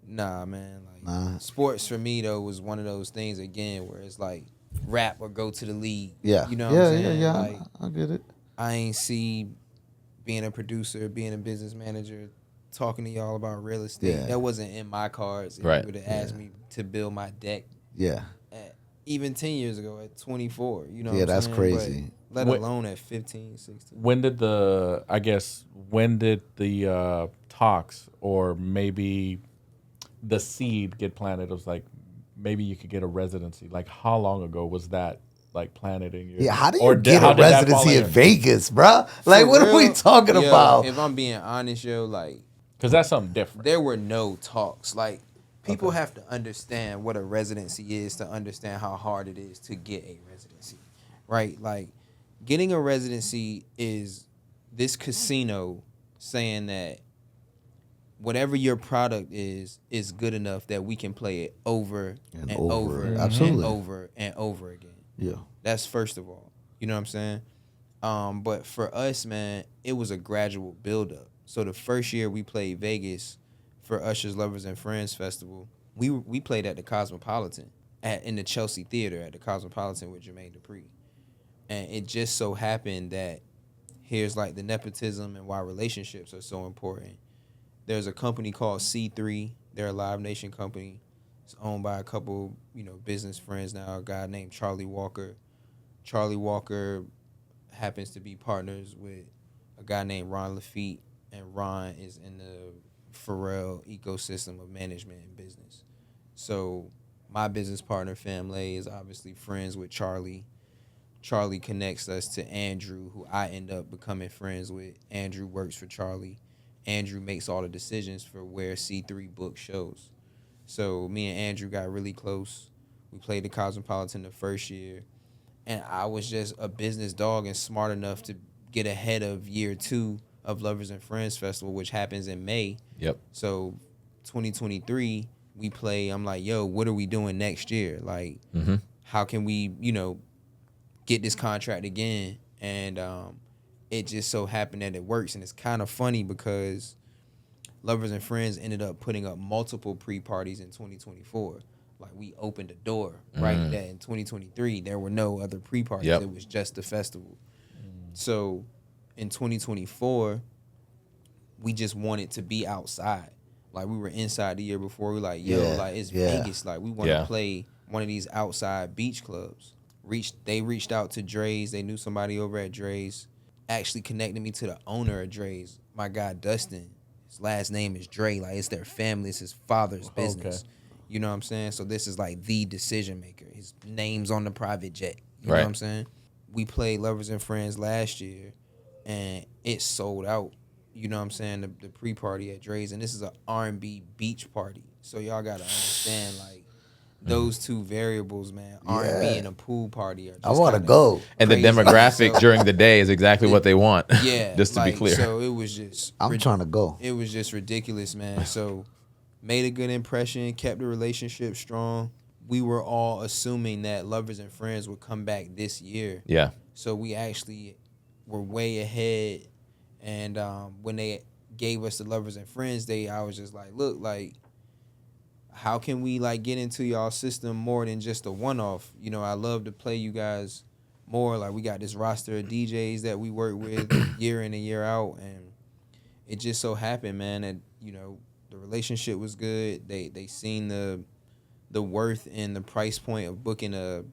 Nah, man. Like, sports for me though was one of those things again where it's like rap or go to the league. Yeah. You know what I'm saying? Yeah. Like, I get it. I ain't see being a producer, being a business manager, talking to y'all about real estate. Yeah. That wasn't in my cards. If Right. you would have asked me to build my deck Yeah. even 10 years ago at 24, you know what Yeah, I'm that's saying? crazy. But let alone at 15, 16. When did the talks or maybe the seed get planted? It was like maybe you could get a residency. Like how long ago was that like planted in your? Yeah, how do you or get how a did that fall residency in in? Vegas, bruh? Like, For what are we real, talking yo, about? If I'm being honest, yo, like, Because that's something different. there were no talks. Like, people have to understand what a residency is to understand how hard it is to get a residency, right? Like, getting a residency is this casino saying that whatever your product is good enough that we can play it over and over and Absolutely. over and over again. Yeah. That's first of all. You know what I'm saying? But for us, man, it was a gradual buildup. So the first year we played Vegas for Usher's Lovers and Friends Festival, we played at the Cosmopolitan, in the Chelsea Theater at the Cosmopolitan with Jermaine Dupri. And it just so happened that here's like the nepotism and why relationships are so important. There's a company called C3. They're a Live Nation company. It's owned by a couple, you know, business friends now, a guy named Charlie Walker. Charlie Walker happens to be partners with a guy named Ron Lafitte, and Ron is in the Pharrell ecosystem of management and business. So my business partner, Family, is obviously friends with Charlie. Charlie connects us to Andrew, who I end up becoming friends with. Andrew works for Charlie. Andrew makes all the decisions for where C3 books shows. So me and Andrew got really close. We played the Cosmopolitan the first year. And I was just a business dog and smart enough to get ahead of year 2 of Lovers and Friends Festival, which happens in May. Yep. So 2023, we play. I'm like, yo, what are we doing next year? Like, how can we, you know, get this contract again? And it just so happened that it works. And it's kind of funny because Lovers and Friends ended up putting up multiple pre-parties in 2024. Like, we opened a door, right? That in 2023, there were no other pre-parties. Yep. It was just the festival. So in 2024, we just wanted to be outside. Like, we were inside the year before. We were like, yo, like, it's Vegas. Like, we want to play one of these outside beach clubs. They reached out to Drai's. They knew somebody over at Drai's. Actually connected me to the owner of Drai's, my guy Dustin. His last name is Drai. Like, it's their family. It's his father's business. Okay. You know what I'm saying? So this is like the decision maker. His name's on the private jet. You know what I'm saying? We played Lovers and Friends last year, and it sold out. You know what I'm saying? The pre-party at Drai's, and this is an R&B beach party. So y'all gotta understand, like, those two variables, man. R&B and a pool party are just I want to go. And the demographic during the day is exactly what they want. Yeah. Just to be clear. So it was just... I'm trying to go. It was just ridiculous, man. So made a good impression, kept the relationship strong. We were all assuming that Lovers and Friends would come back this year. Yeah. So we actually were way ahead. And when they gave us the Lovers and Friends Day, I was just like, look, like, how can we like get into y'all system more than just a one-off? You know, I love to play you guys more. Like, we got this roster of DJs that we work with year in and year out, and it just so happened, man, that, you know, the relationship was good. They seen the worth and the price point of booking a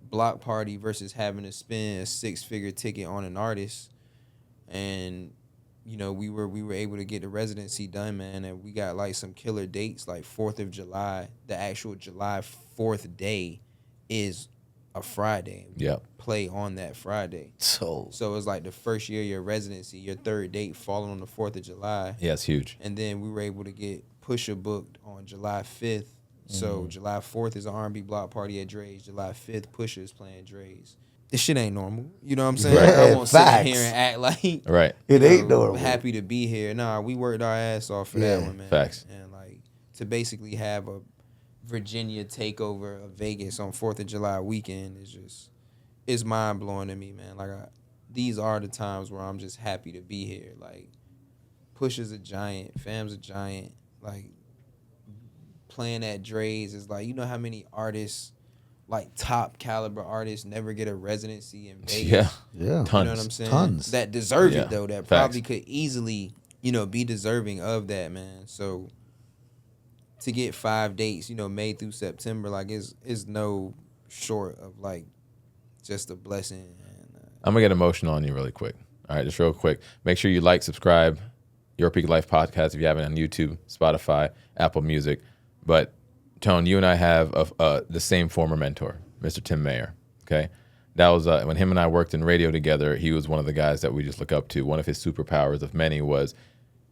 block party versus having to spend a 6-figure ticket on an artist. And you know, we were able to get the residency done, man, and we got like some killer dates, like 4th of July. The actual July 4th day is a Friday. Yep. Play on that Friday. So it's like the first year of your residency, your third date falling on the 4th of July. Yeah, it's huge. And then we were able to get Pusha booked on July 5th. So July 4th is an R&B Block Party at Drai's. July 5th, Pusha is playing Drai's. This shit ain't normal. You know what I'm saying? Right. I won't sit Facts. here and act like Right. It ain't normal. happy to be here. Nah, we worked our ass off for that one, man. Facts. And like to basically have a Virginia takeover of Vegas on 4th of July weekend is just, it's mind blowing to me, man. Like these are the times where I'm just happy to be here. Like Pusha's a giant, Fam's a giant. Like playing at Drai's is like, you know how many artists, like top caliber artists, never get a residency in Vegas? Yeah. Tons. You know what I'm saying? Tons. That deserve Yeah. it though. That Facts. probably could easily, you know, be deserving of that, man. So to get 5 dates, you know, May through September, like is no short of like just a blessing. And, I'm going to get emotional on you really quick. All right, just real quick. Make sure you like, subscribe, Your Peak Life Podcast if you have it on YouTube, Spotify, Apple Music. But Tone, you and I have the same former mentor, Mr. Tim Mayer, okay? That was when him and I worked in radio together. He was one of the guys that we just look up to. One of his superpowers of many was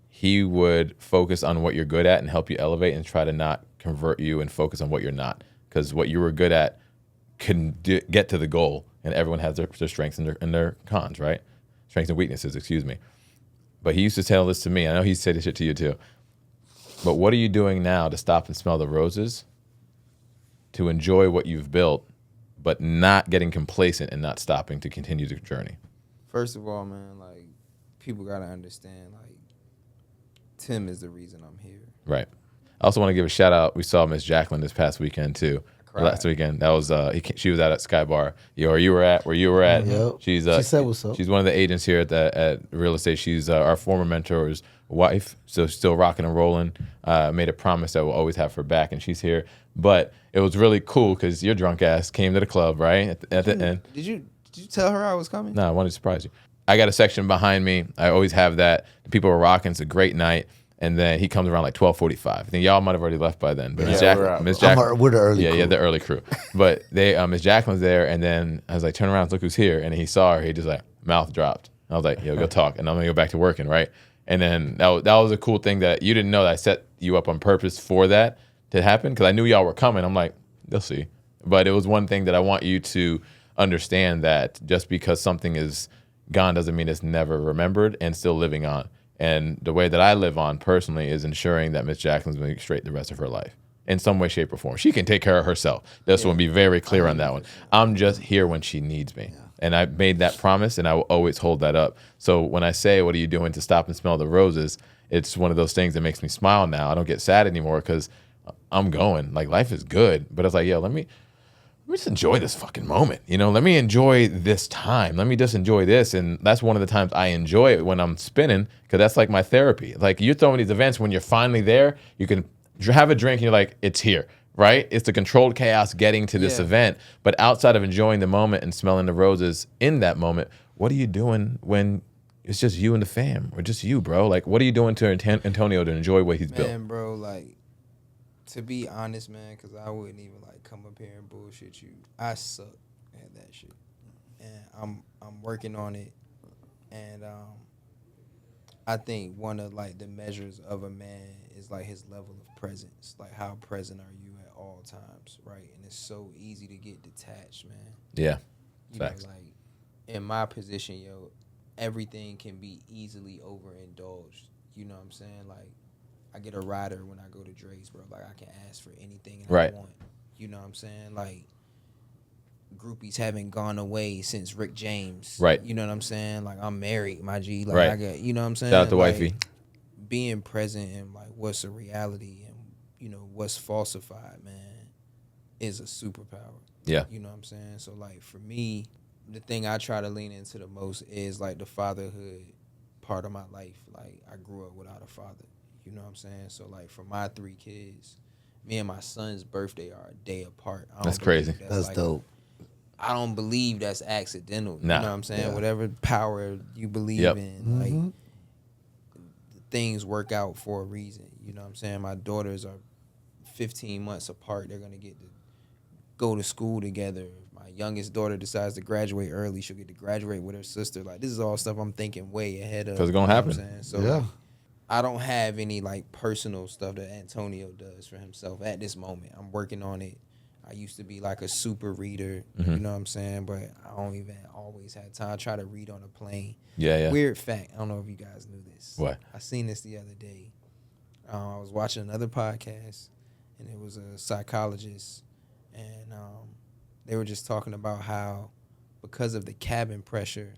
he would focus on what you're good at and help you elevate and try to not convert you and focus on what you're not. Because what you were good at can get to the goal, and everyone has their strengths and their cons, right? Strengths and weaknesses, excuse me. But he used to tell this to me. I know he said this shit to you too. But what are you doing now to stop and smell the roses, to enjoy what you've built, but not getting complacent and not stopping to continue the journey? first of all, man, like people gotta understand, like Tim is the reason I'm here. Right. I also want to give a shout out. We saw Miss Jacqueline this past weekend too. Last weekend, that was she was out at Sky Bar. Where you were at. Yep. She said what's up. She's one of the agents here at Real Estate. She's our former mentor's wife, so still rocking and rolling. Made a promise that we'll always have her back, and she's here. But it was really cool because your drunk ass came to the club right at the end. Did you tell her I was coming? No, I wanted to surprise you. I got a section behind me. I always have that. The people were rocking. It's a great night. And then he comes around like 12:45. I think y'all might have already left by then. But Miss Jacqueline, we're the early crew. Yeah, the early crew. But they, Miss Jacqueline's there, and then I was like, turn around, look who's here. And he saw her. He just like mouth dropped. I was like, yo, go talk, and I'm gonna go back to working, right? And then that was a cool thing that you didn't know that I set you up on purpose for that to happen because I knew y'all were coming. I'm like, they'll see. But it was one thing that I want you to understand, that just because something is gone doesn't mean it's never remembered and still living on. And the way that I live on personally is ensuring that Miss Jacqueline's going to be straight the rest of her life in some way, shape, or form. She can take care of herself. This one, be very clear on that one. I'm just here when she needs me. Yeah. And I made that promise, and I will always hold that up. So when I say, what are you doing to stop and smell the roses? It's one of those things that makes me smile now. I don't get sad anymore because I'm going. Like, life is good. But it's like, yo, let me just enjoy this fucking moment. You know, let me enjoy this time. Let me just enjoy this. And that's one of the times I enjoy it when I'm spinning, because that's like my therapy. Like, you're throwing these events when you're finally there, you can have a drink and you're like, it's here, right? It's the controlled chaos getting to this event. But outside of enjoying the moment and smelling the roses in that moment, what are you doing when it's just you and the fam, or just you, bro? Like, what are you doing to Antonio to enjoy what he's built? Man, bro, like, to be honest, man, because I wouldn't even like come up here and bullshit you. I suck at that shit, and I'm working on it. And I think one of like the measures of a man is like his level of presence. Like, how present are you at all times, right? And it's so easy to get detached, man. Yeah, you facts. know, like in my position, yo, everything can be easily overindulged. You know what I'm saying? Like, I get a rider when I go to Drai's, bro. Like, I can ask for anything and Right. I want. You know what I'm saying? Like, groupies haven't gone away since Rick James. Right. You know what I'm saying? Like, I'm married, my G. Like, Right. I got, you know what I'm saying? Shout out to like, wifey. Being present and, like, what's a reality and, you know, what's falsified, man, is a superpower. Yeah. You know what I'm saying? So, like, for me, the thing I try to lean into the most is, like, the fatherhood part of my life. Like, I grew up without a father. You know what I'm saying? So, like, for my 3 kids, me and my son's birthday are a day apart. I don't That's believe crazy. That's like, dope. I don't believe that's accidental. Nah. You know what I'm saying? Yeah. Whatever power you believe Yep. in, like, things work out for a reason. You know what I'm saying? My daughters are 15 months apart. They're going to get to go to school together. If my youngest daughter decides to graduate early, she'll get to graduate with her sister. Like, this is all stuff I'm thinking way ahead of. 'Cause it's gonna you know what I'm happen. saying? So, Yeah. like, I don't have any, like, personal stuff that Antonio does for himself at this moment. I'm working on it. I used to be like a super reader, you know what I'm saying? But I don't even always have time. I try to read on a plane. Yeah. Weird fact. I don't know if you guys knew this. What? I seen this the other day. I was watching another podcast, and it was a psychologist, and they were just talking about how because of the cabin pressure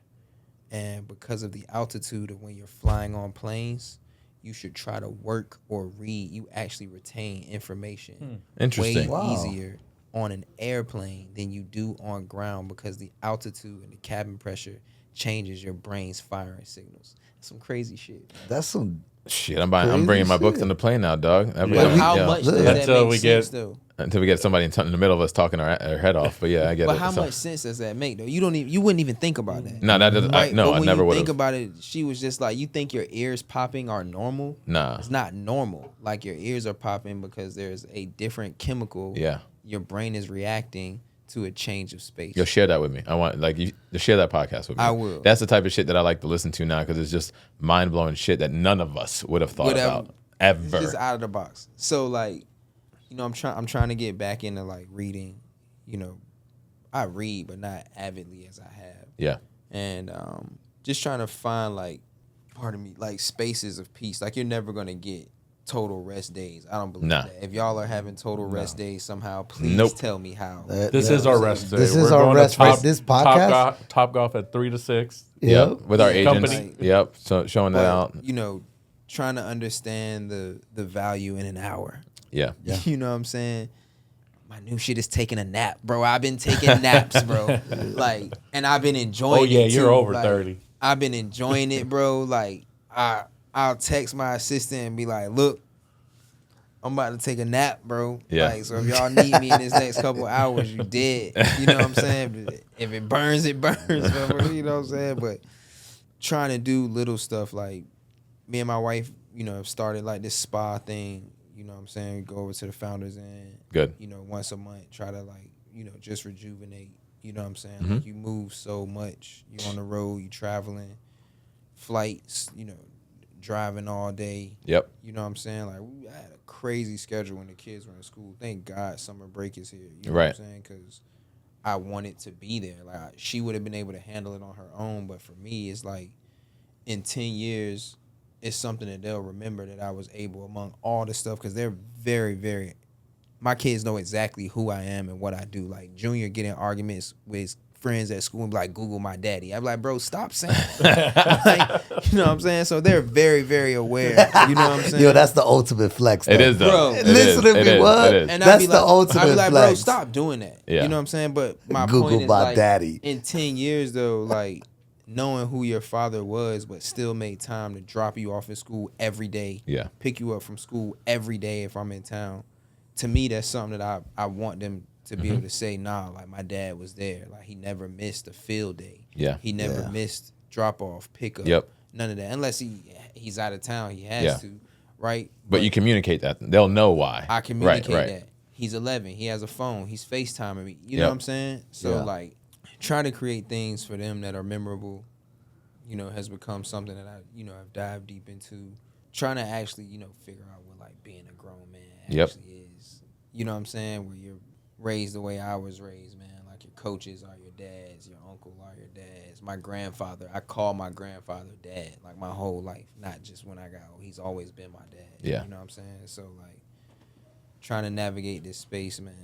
and because of the altitude of when you're flying on planes, you should try to work or read. You actually retain information Interesting. way Wow. easier on an airplane than you do on ground because the altitude and the cabin pressure changes your brain's firing signals. Some crazy shit. That's some. Shit, I'm bringing Crazy my books shit. on the plane now, dog. But how much does that Until make we sense, get- though? Until we get somebody in the middle of us talking our head off. But yeah, I get But it. how So- much sense does that make, though? You wouldn't even think about that. No, that doesn't. Right? No, But I when never you would think have. about it, she was just like, you think your ears popping are normal? Nah. It's not normal. Like, your ears are popping because there's a different chemical. Yeah. Your brain is reacting to a change of space. You'll share that with me. I want you to share that podcast with me. I will. That's the type of shit that I like to listen to now because it's just mind blowing shit that none of us would have thought about ever. It's just out of the box. So, like, you know, I'm trying to get back into, like, reading. You know, I read, but not avidly as I have. Yeah. And just trying to find, like, like, spaces of peace. Like, you're never gonna get total rest days. I don't believe Nah. that. If y'all are having total rest days somehow, please Nope. tell me how. This is our rest day. This is We're our going to rest day. This podcast? Top Golf at 3 to 6. Yep. With our Yeah. agents. Company. Yep. So showing that But, out. you know, trying to understand the value in an hour. Yeah. Yeah. You know what I'm saying? My new shit is taking a nap, bro. I've been taking naps, bro. Like, and I've been enjoying it. Oh, yeah, you're too. over Like, 30. I've been enjoying it, bro. Like, I'll text my assistant and be like, look, I'm about to take a nap, bro. Yeah. Like, so if y'all need me in this next couple hours, you dead. You know what I'm saying? If it burns, it burns. Bro. You know what I'm saying? But trying to do little stuff like me and my wife, you know, have started like this spa thing. You know what I'm saying? Go over to the Founders and, Good. you know, once a month, try to, like, you know, just rejuvenate. You know what I'm saying? Mm-hmm. Like, you move so much. You're on the road, you traveling, flights, you know, driving all day. Yep. You know what I'm saying? Like, I had a crazy schedule when the kids were in school. Thank God summer break is here. You know Right. what I'm saying? Because I wanted to be there. Like, she would have been able to handle it on her own. But for me, it's like, in 10 years, it's something that they'll remember that I was able among all the stuff. Because they're very, very... My kids know exactly who I am and what I do. Like, Junior getting arguments with his friends at school and be like, Google my daddy. I'm like, bro, stop saying that. Like, you know what I'm saying? So they're very, very aware. You know what I'm saying? Yo, that's the ultimate flex. It though. is though. Bro. It Listen is. to It me, is. what? It is. And That's I'd be the like, ultimate I'd be like, bro, flex. stop doing that. Yeah. You know what I'm saying? But my Google point is, my like, daddy. in 10 years, though, like, knowing who your father was, but still made time to drop you off at school every day, Yeah. pick you up from school every day if I'm in town. To me, that's something that I want them to be able to say, nah, like, my dad was there. Like, he never missed a field day. Yeah. He never Yeah. missed drop off, pick up. Yep. None of that. Unless he's out of town, he has Yeah. to, right? But you communicate that. They'll know why. I communicate right. that. He's 11. He has a phone. He's FaceTiming me. You know Yep. what I'm saying? So, Yeah. like, trying to create things for them that are memorable, you know, has become something that I, you know, have dived deep into. Trying to actually, you know, figure out what, like, being a grown man Yep. actually is. You know what I'm saying? Where you're raised the way I was raised, man. Like, your coaches are your dads. Your uncle are your dads. My grandfather, I call my grandfather dad, like my whole life, not just when I got old. He's always been my dad. Yeah. You know what I'm saying? So, like, trying to navigate this space, man,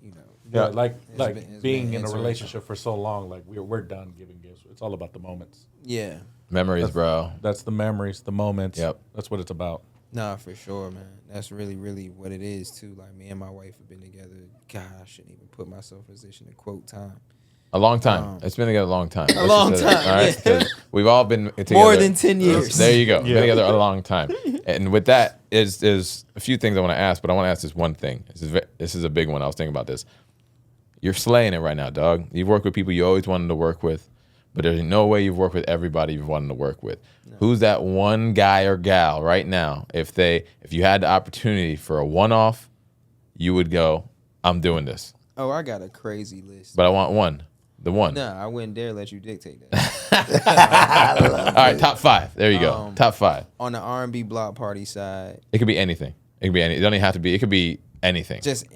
you know. Yeah, like it's being been in a interesting. relationship for so long, like we're done giving gifts. It's all about the moments. Yeah. Memories, bro. That's the memories, the moments. Yep. That's what it's about. Nah, for sure, man. That's really, really what it is, too. Like, me and my wife have been together. God, I shouldn't even put myself in a position to quote time. A long time. It's been together a long time. Let's long just say that, time, all right? yeah. 'Cause we've all been together. More than 10 years. There you go. Been together a long time. And with that, is a few things I want to ask, but I want to ask this one thing. This is a big one. I was thinking about this. You're slaying it right now, dog. You've worked with people you always wanted to work with, but there's no way you've worked with everybody you've wanted to work with. No. Who's that one guy or gal right now? If you had the opportunity for a one-off, you would go, I'm doing this. Oh, I got a crazy list. But I want one. The one. Nah, I wouldn't dare let you dictate that. All right, top 5. There you go. Top 5. On the R&B Block Party side. It could be anything. It could be anything. It don't even have to be. It could be anything. Just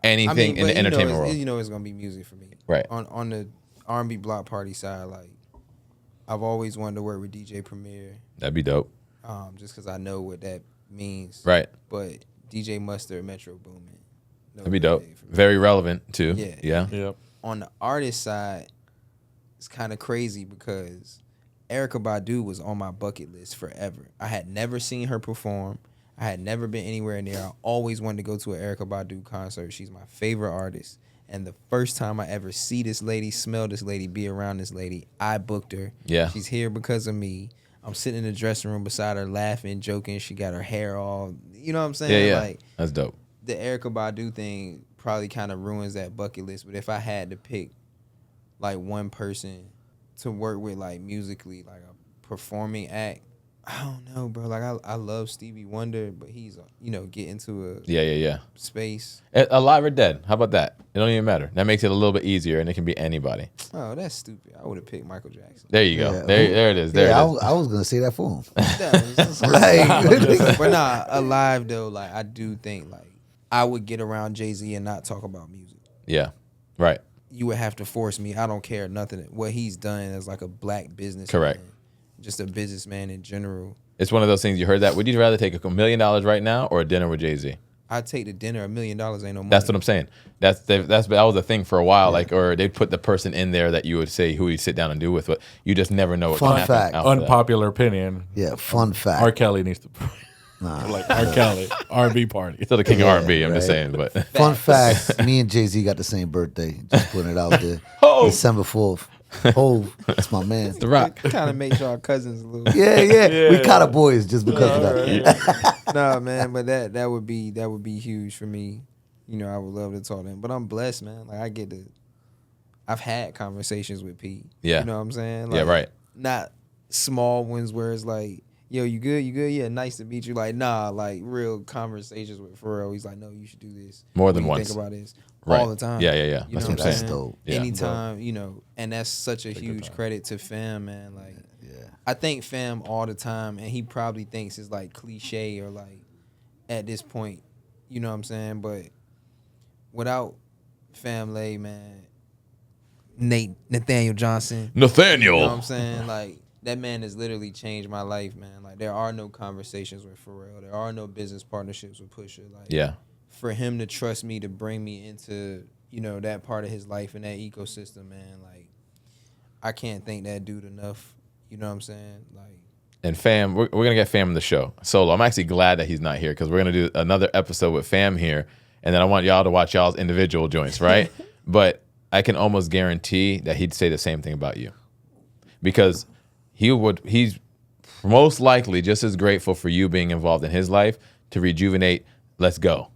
anything in the entertainment world. You know it's going to be music for me. Right. On the R&B Block Party side, like, I've always wanted to work with DJ Premier. That'd be dope. Just because I know what that means. Right. But DJ Mustard, Metro Boomin. That'd be dope. Very relevant, too. Yeah. Yep. On the artist side, it's kind of crazy because Erykah Badu was on my bucket list forever. I had never seen her perform. I had never been anywhere near. I always wanted to go to an Erykah Badu concert. She's my favorite artist. And the first time I ever see this lady, smell this lady, be around this lady, I booked her. Yeah. She's here because of me. I'm sitting in the dressing room beside her laughing, joking. She got her hair all, you know what I'm saying? Yeah. Like, that's dope. The Erykah Badu thing probably kind of ruins that bucket list. But if I had to pick, like, one person to work with, like, musically, like a performing act, I don't know, bro. Like, I love Stevie Wonder, but he's, get into a Yeah. space. Alive or dead? How about that? It don't even matter. That makes it a little bit easier, and it can be anybody. Oh, that's stupid. I would have picked Michael Jackson. There you go. Yeah. There it is. There it is. I was gonna say that for him. But nah, alive, though, like, I do think, like, I would get around Jay-Z and not talk about music. Yeah. Right. You would have to force me. I don't care nothing. What he's done as, like, a black businessman. Correct. Just a businessman in general. It's one of those things. You heard that. Would you rather take $1 million right now or a dinner with Jay-Z? I'd take the dinner. $1 million ain't no money. That's what I'm saying. That was a thing for a while. Like, or they'd put the person in there that you would say who you sit down and do with. But you just never know what Fun can happen. fact. After that. Unpopular opinion. Yeah, fun fact. R. Kelly needs to. Like R. Kelly, R&B party. Still the king of Yeah, R&B. I'm just right. saying. But Fun fact, me and Jay-Z got the same birthday. Just putting it out there. Oh. December 4th. Oh, that's my man. The Rock. Kind of makes y'all cousins a little. Yeah. We kind of boys just because of that. Nah, man, but that would be huge for me. I would love to talk to him. But I'm blessed, man. Like, I've had conversations with Pete. Yeah. You know what I'm saying? Yeah, Like, right. Not small ones where it's like, yo, you good? You good? Yeah, nice to meet you. Like, nah, like real conversations with Pharrell. He's like, no, you should do this. More than What do you once. think about this? Right. All the time. Yeah. You That's know what I'm what saying. That's dope. Yeah. Anytime, and that's such a huge credit to Fam, man. Like, I thank Fam all the time, and he probably thinks it's like cliche or like at this point, you know what I'm saying? But without Family, man, Nathaniel Johnson, Nathaniel. you know what I'm saying? Like, that man has literally changed my life, man. Like, there are no conversations with Pharrell. There are no business partnerships with Pusha. Like, Yeah. for him to trust me to bring me into, that part of his life and that ecosystem, man, like, I can't thank that dude enough. You know what I'm saying? Like, And Fam, we're going to get Fam on the show solo. I'm actually glad that he's not here because we're going to do another episode with Fam here. And then I want y'all to watch y'all's individual joints, right? But I can almost guarantee that he'd say the same thing about you. Because he's most likely just as grateful for you being involved in his life to rejuvenate, let's go.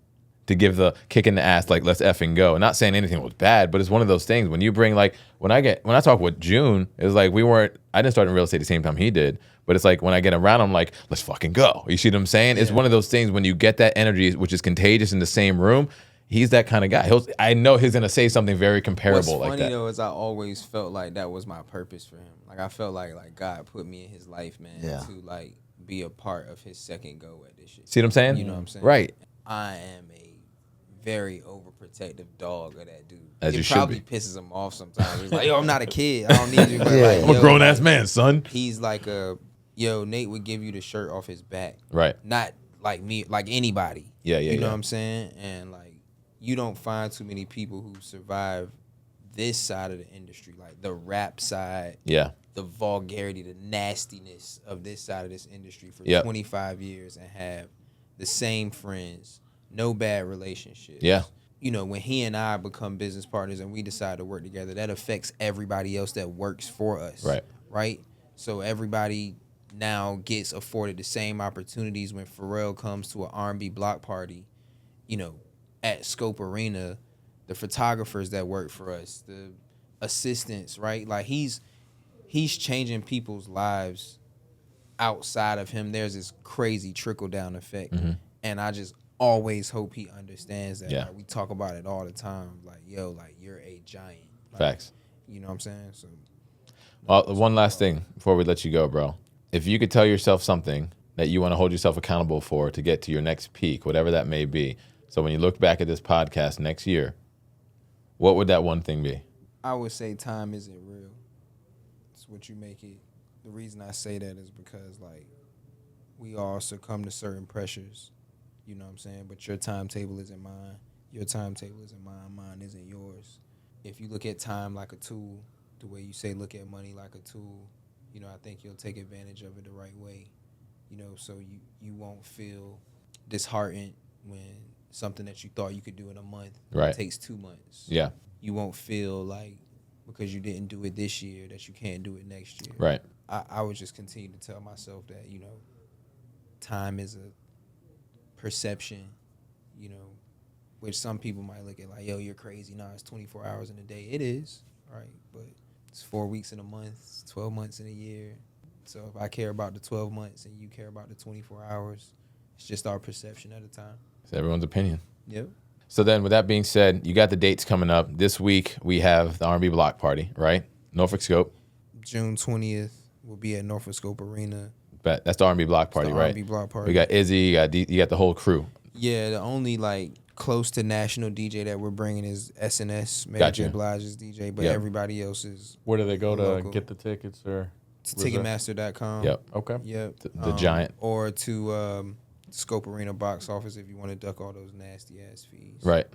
To give the kick in the ass, like, let's effing go. Not saying anything was bad, but it's one of those things when you bring, like, when I talk with June, it was like I didn't start in real estate the same time he did, but it's like when I get around, I'm like, let's fucking go. You see what I'm saying? Yeah. It's one of those things when you get that energy, which is contagious in the same room, he's that kind of guy. I know he's going to say something very comparable like that. What's funny, though, is I always felt like that was my purpose for him. Like, I felt like God put me in his life, man, to, like, be a part of his second go at this shit. See what I'm saying? You know what I'm saying? Right. I am a very overprotective dog of that dude. As you it should probably be. pisses him off sometimes. He's like, yo, I'm not a kid. I don't need you. But Yeah. like, I'm a yo, grown ass man, son. He's like Nate would give you the shirt off his back. Right. Not like me, like anybody. Yeah. You know what I'm saying? And like, you don't find too many people who survive this side of the industry, like the rap side. Yeah. The vulgarity, the nastiness of this side of this industry for 25 years and have the same friends, no bad relationships. Yeah. You know, when he and I become business partners and we decide to work together, that affects everybody else that works for us. Right. Right? So everybody now gets afforded the same opportunities when Pharrell comes to an R&B block party, you know, at Scope Arena, the photographers that work for us, the assistants, right? Like he's changing people's lives outside of him. There's this crazy trickle-down effect. Mm-hmm. And I just always hope he understands that. Yeah. Like, we talk about it all the time. Like, yo, like, you're a giant. Like, Facts. You know what I'm saying? So, Well, one last thing before we let you go, bro. If you could tell yourself something that you want to hold yourself accountable for to get to your next peak, whatever that may be. So when you look back at this podcast next year, what would that one thing be? I would say time isn't real. It's what you make it. The reason I say that is because, like, we all succumb to certain pressures. You know what I'm saying? But your timetable isn't mine. Your timetable isn't mine. Mine isn't yours. If you look at time like a tool, the way you say look at money like a tool, you know, I think you'll take advantage of it the right way. You know, so you won't feel disheartened when something that you thought you could do in a month takes 2 months. Yeah. You won't feel like because you didn't do it this year that you can't do it next year. Right. I would just continue to tell myself that, you know, time is a perception, you know, which some people might look at like, yo, you're crazy. Nah, it's 24 hours in a day. It is, right? But it's 4 weeks in a month, it's 12 months in a year. So if I care about the 12 months and you care about the 24 hours, it's just our perception at a time. It's everyone's opinion. Yep. So then with that being said, you got the dates coming up. This week we have the R&B Block Party, right? Norfolk Scope. June 20th, we'll be at Norfolk Scope Arena. But that's the R&B Block Party, right? R&B Block Party. We got Izzy, you got the whole crew. Yeah, the only like close to national DJ that we're bringing is SNS, Mary Gotcha. J. Blige's DJ, but Yep. everybody else is Where do they go to local. get the tickets or? Ticketmaster.com. Yep. Okay. Yep. The giant. Or to Scope Arena box office if you want to duck all those nasty ass fees. Right.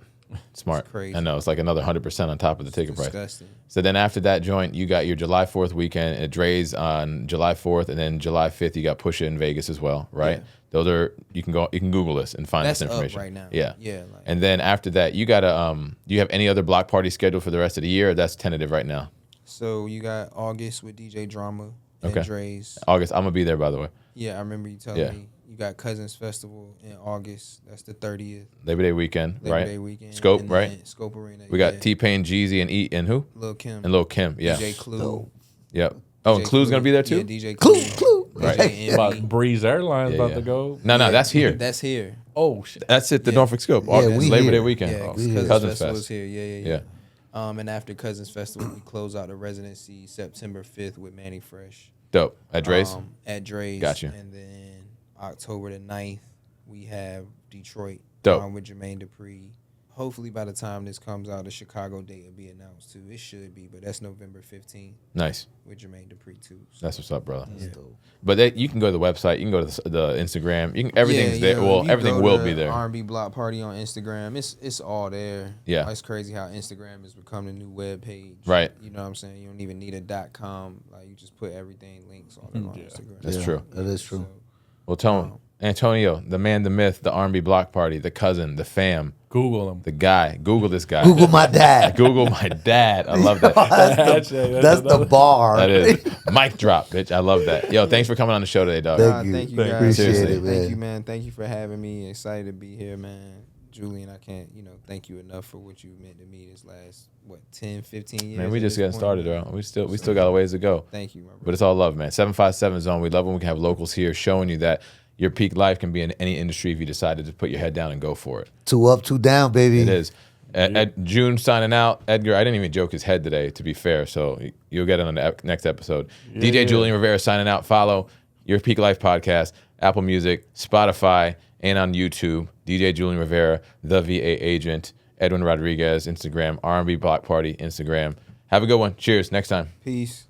Smart. It's crazy. I know. It's like another 100% on top of the ticket price. Disgusting. So then after that joint, you got your July 4th weekend at Drai's on July 4th, and then July 5th you got Pusha in Vegas as well, right? Yeah. Those are you can Google this and find That's this information up right now. Yeah. Yeah. Like, And then after that, you got do you have any other block party scheduled for the rest of the year? Or that's tentative right now. so you got August with DJ Drama and Okay. Dre's. August, I'm gonna be there by the way. Yeah, I remember you telling me. You got Cousins Festival in August. That's the 30th. Labor Day weekend, Labor right? Day weekend. Scope, and right? then Scope Arena. We got T-Pain, Jeezy, and who? Lil Kim. And Lil Kim, yeah. DJ Clue. Yep. Oh, and Clue's gonna be there too? Yeah, DJ Clue. Clue. Right. DJ About Envy. Breeze Airlines Yeah, about yeah. to go. No, that's here. That's here. Oh shit. That's at the Yeah. Norfolk Scope. Yeah, August, we Labor Day here. weekend. Yeah, Oh, Cousins Cousins Festival is Fest. here. Yeah. Yeah. And after Cousins Festival, we close out the Residency September 5th with Manny Fresh. Dope. At Dre's? At Dre's. Gotcha. And then October the 9th, we have Detroit. Dope. With Jermaine Dupri. Hopefully by the time this comes out, the Chicago date will be announced too. It should be, but that's November 15th Nice. with Jermaine Dupri too. So. That's what's up, brother. Yeah. But you can go to the website. You can go to the Instagram. You can, everything's there. if Well, you everything go will to be there. R&B Block Party on Instagram. It's all there. Yeah. It's crazy how Instagram has become the new web page. Right. You know what I'm saying? You don't even need a .com. Like you just put everything links all that on Instagram. That's true. That is true. Well, tell him. Antonio, the man, the myth, the R&B Block Party, the cousin, the fam, Google them. the guy. Google this guy. Google my dad. Google my dad. I love that. That's the bar. That is. Mic drop, bitch. I love that. Yo, thanks for coming on the show today, dog. Thank you. Thank you Thank you. guys. Appreciate Seriously. it, man. Thank you, man. Thank you for having me. Excited to be here, man. Julian, I can't, thank you enough for what you meant to me this last, 10, 15 years. Man, we at just this getting point, started, man. bro. We still got a ways to go. Thank you, my brother. But it's all love, man. 757 Zone. We love when we can have locals here showing you that your peak life can be in any industry if you decided to put your head down and go for it. 2 up, 2 down, baby. It is. June signing out. Edgar, I didn't even joke his head today, to be fair, so you'll get it on the next episode. DJ Julian Rivera signing out. Follow Your Peak Life Podcast, Apple Music, Spotify, and on YouTube. DJ Julian Rivera, The VA Agent, Edwin Rodriguez, Instagram, R&B Block Party, Instagram. Have a good one. Cheers. Next time. Peace.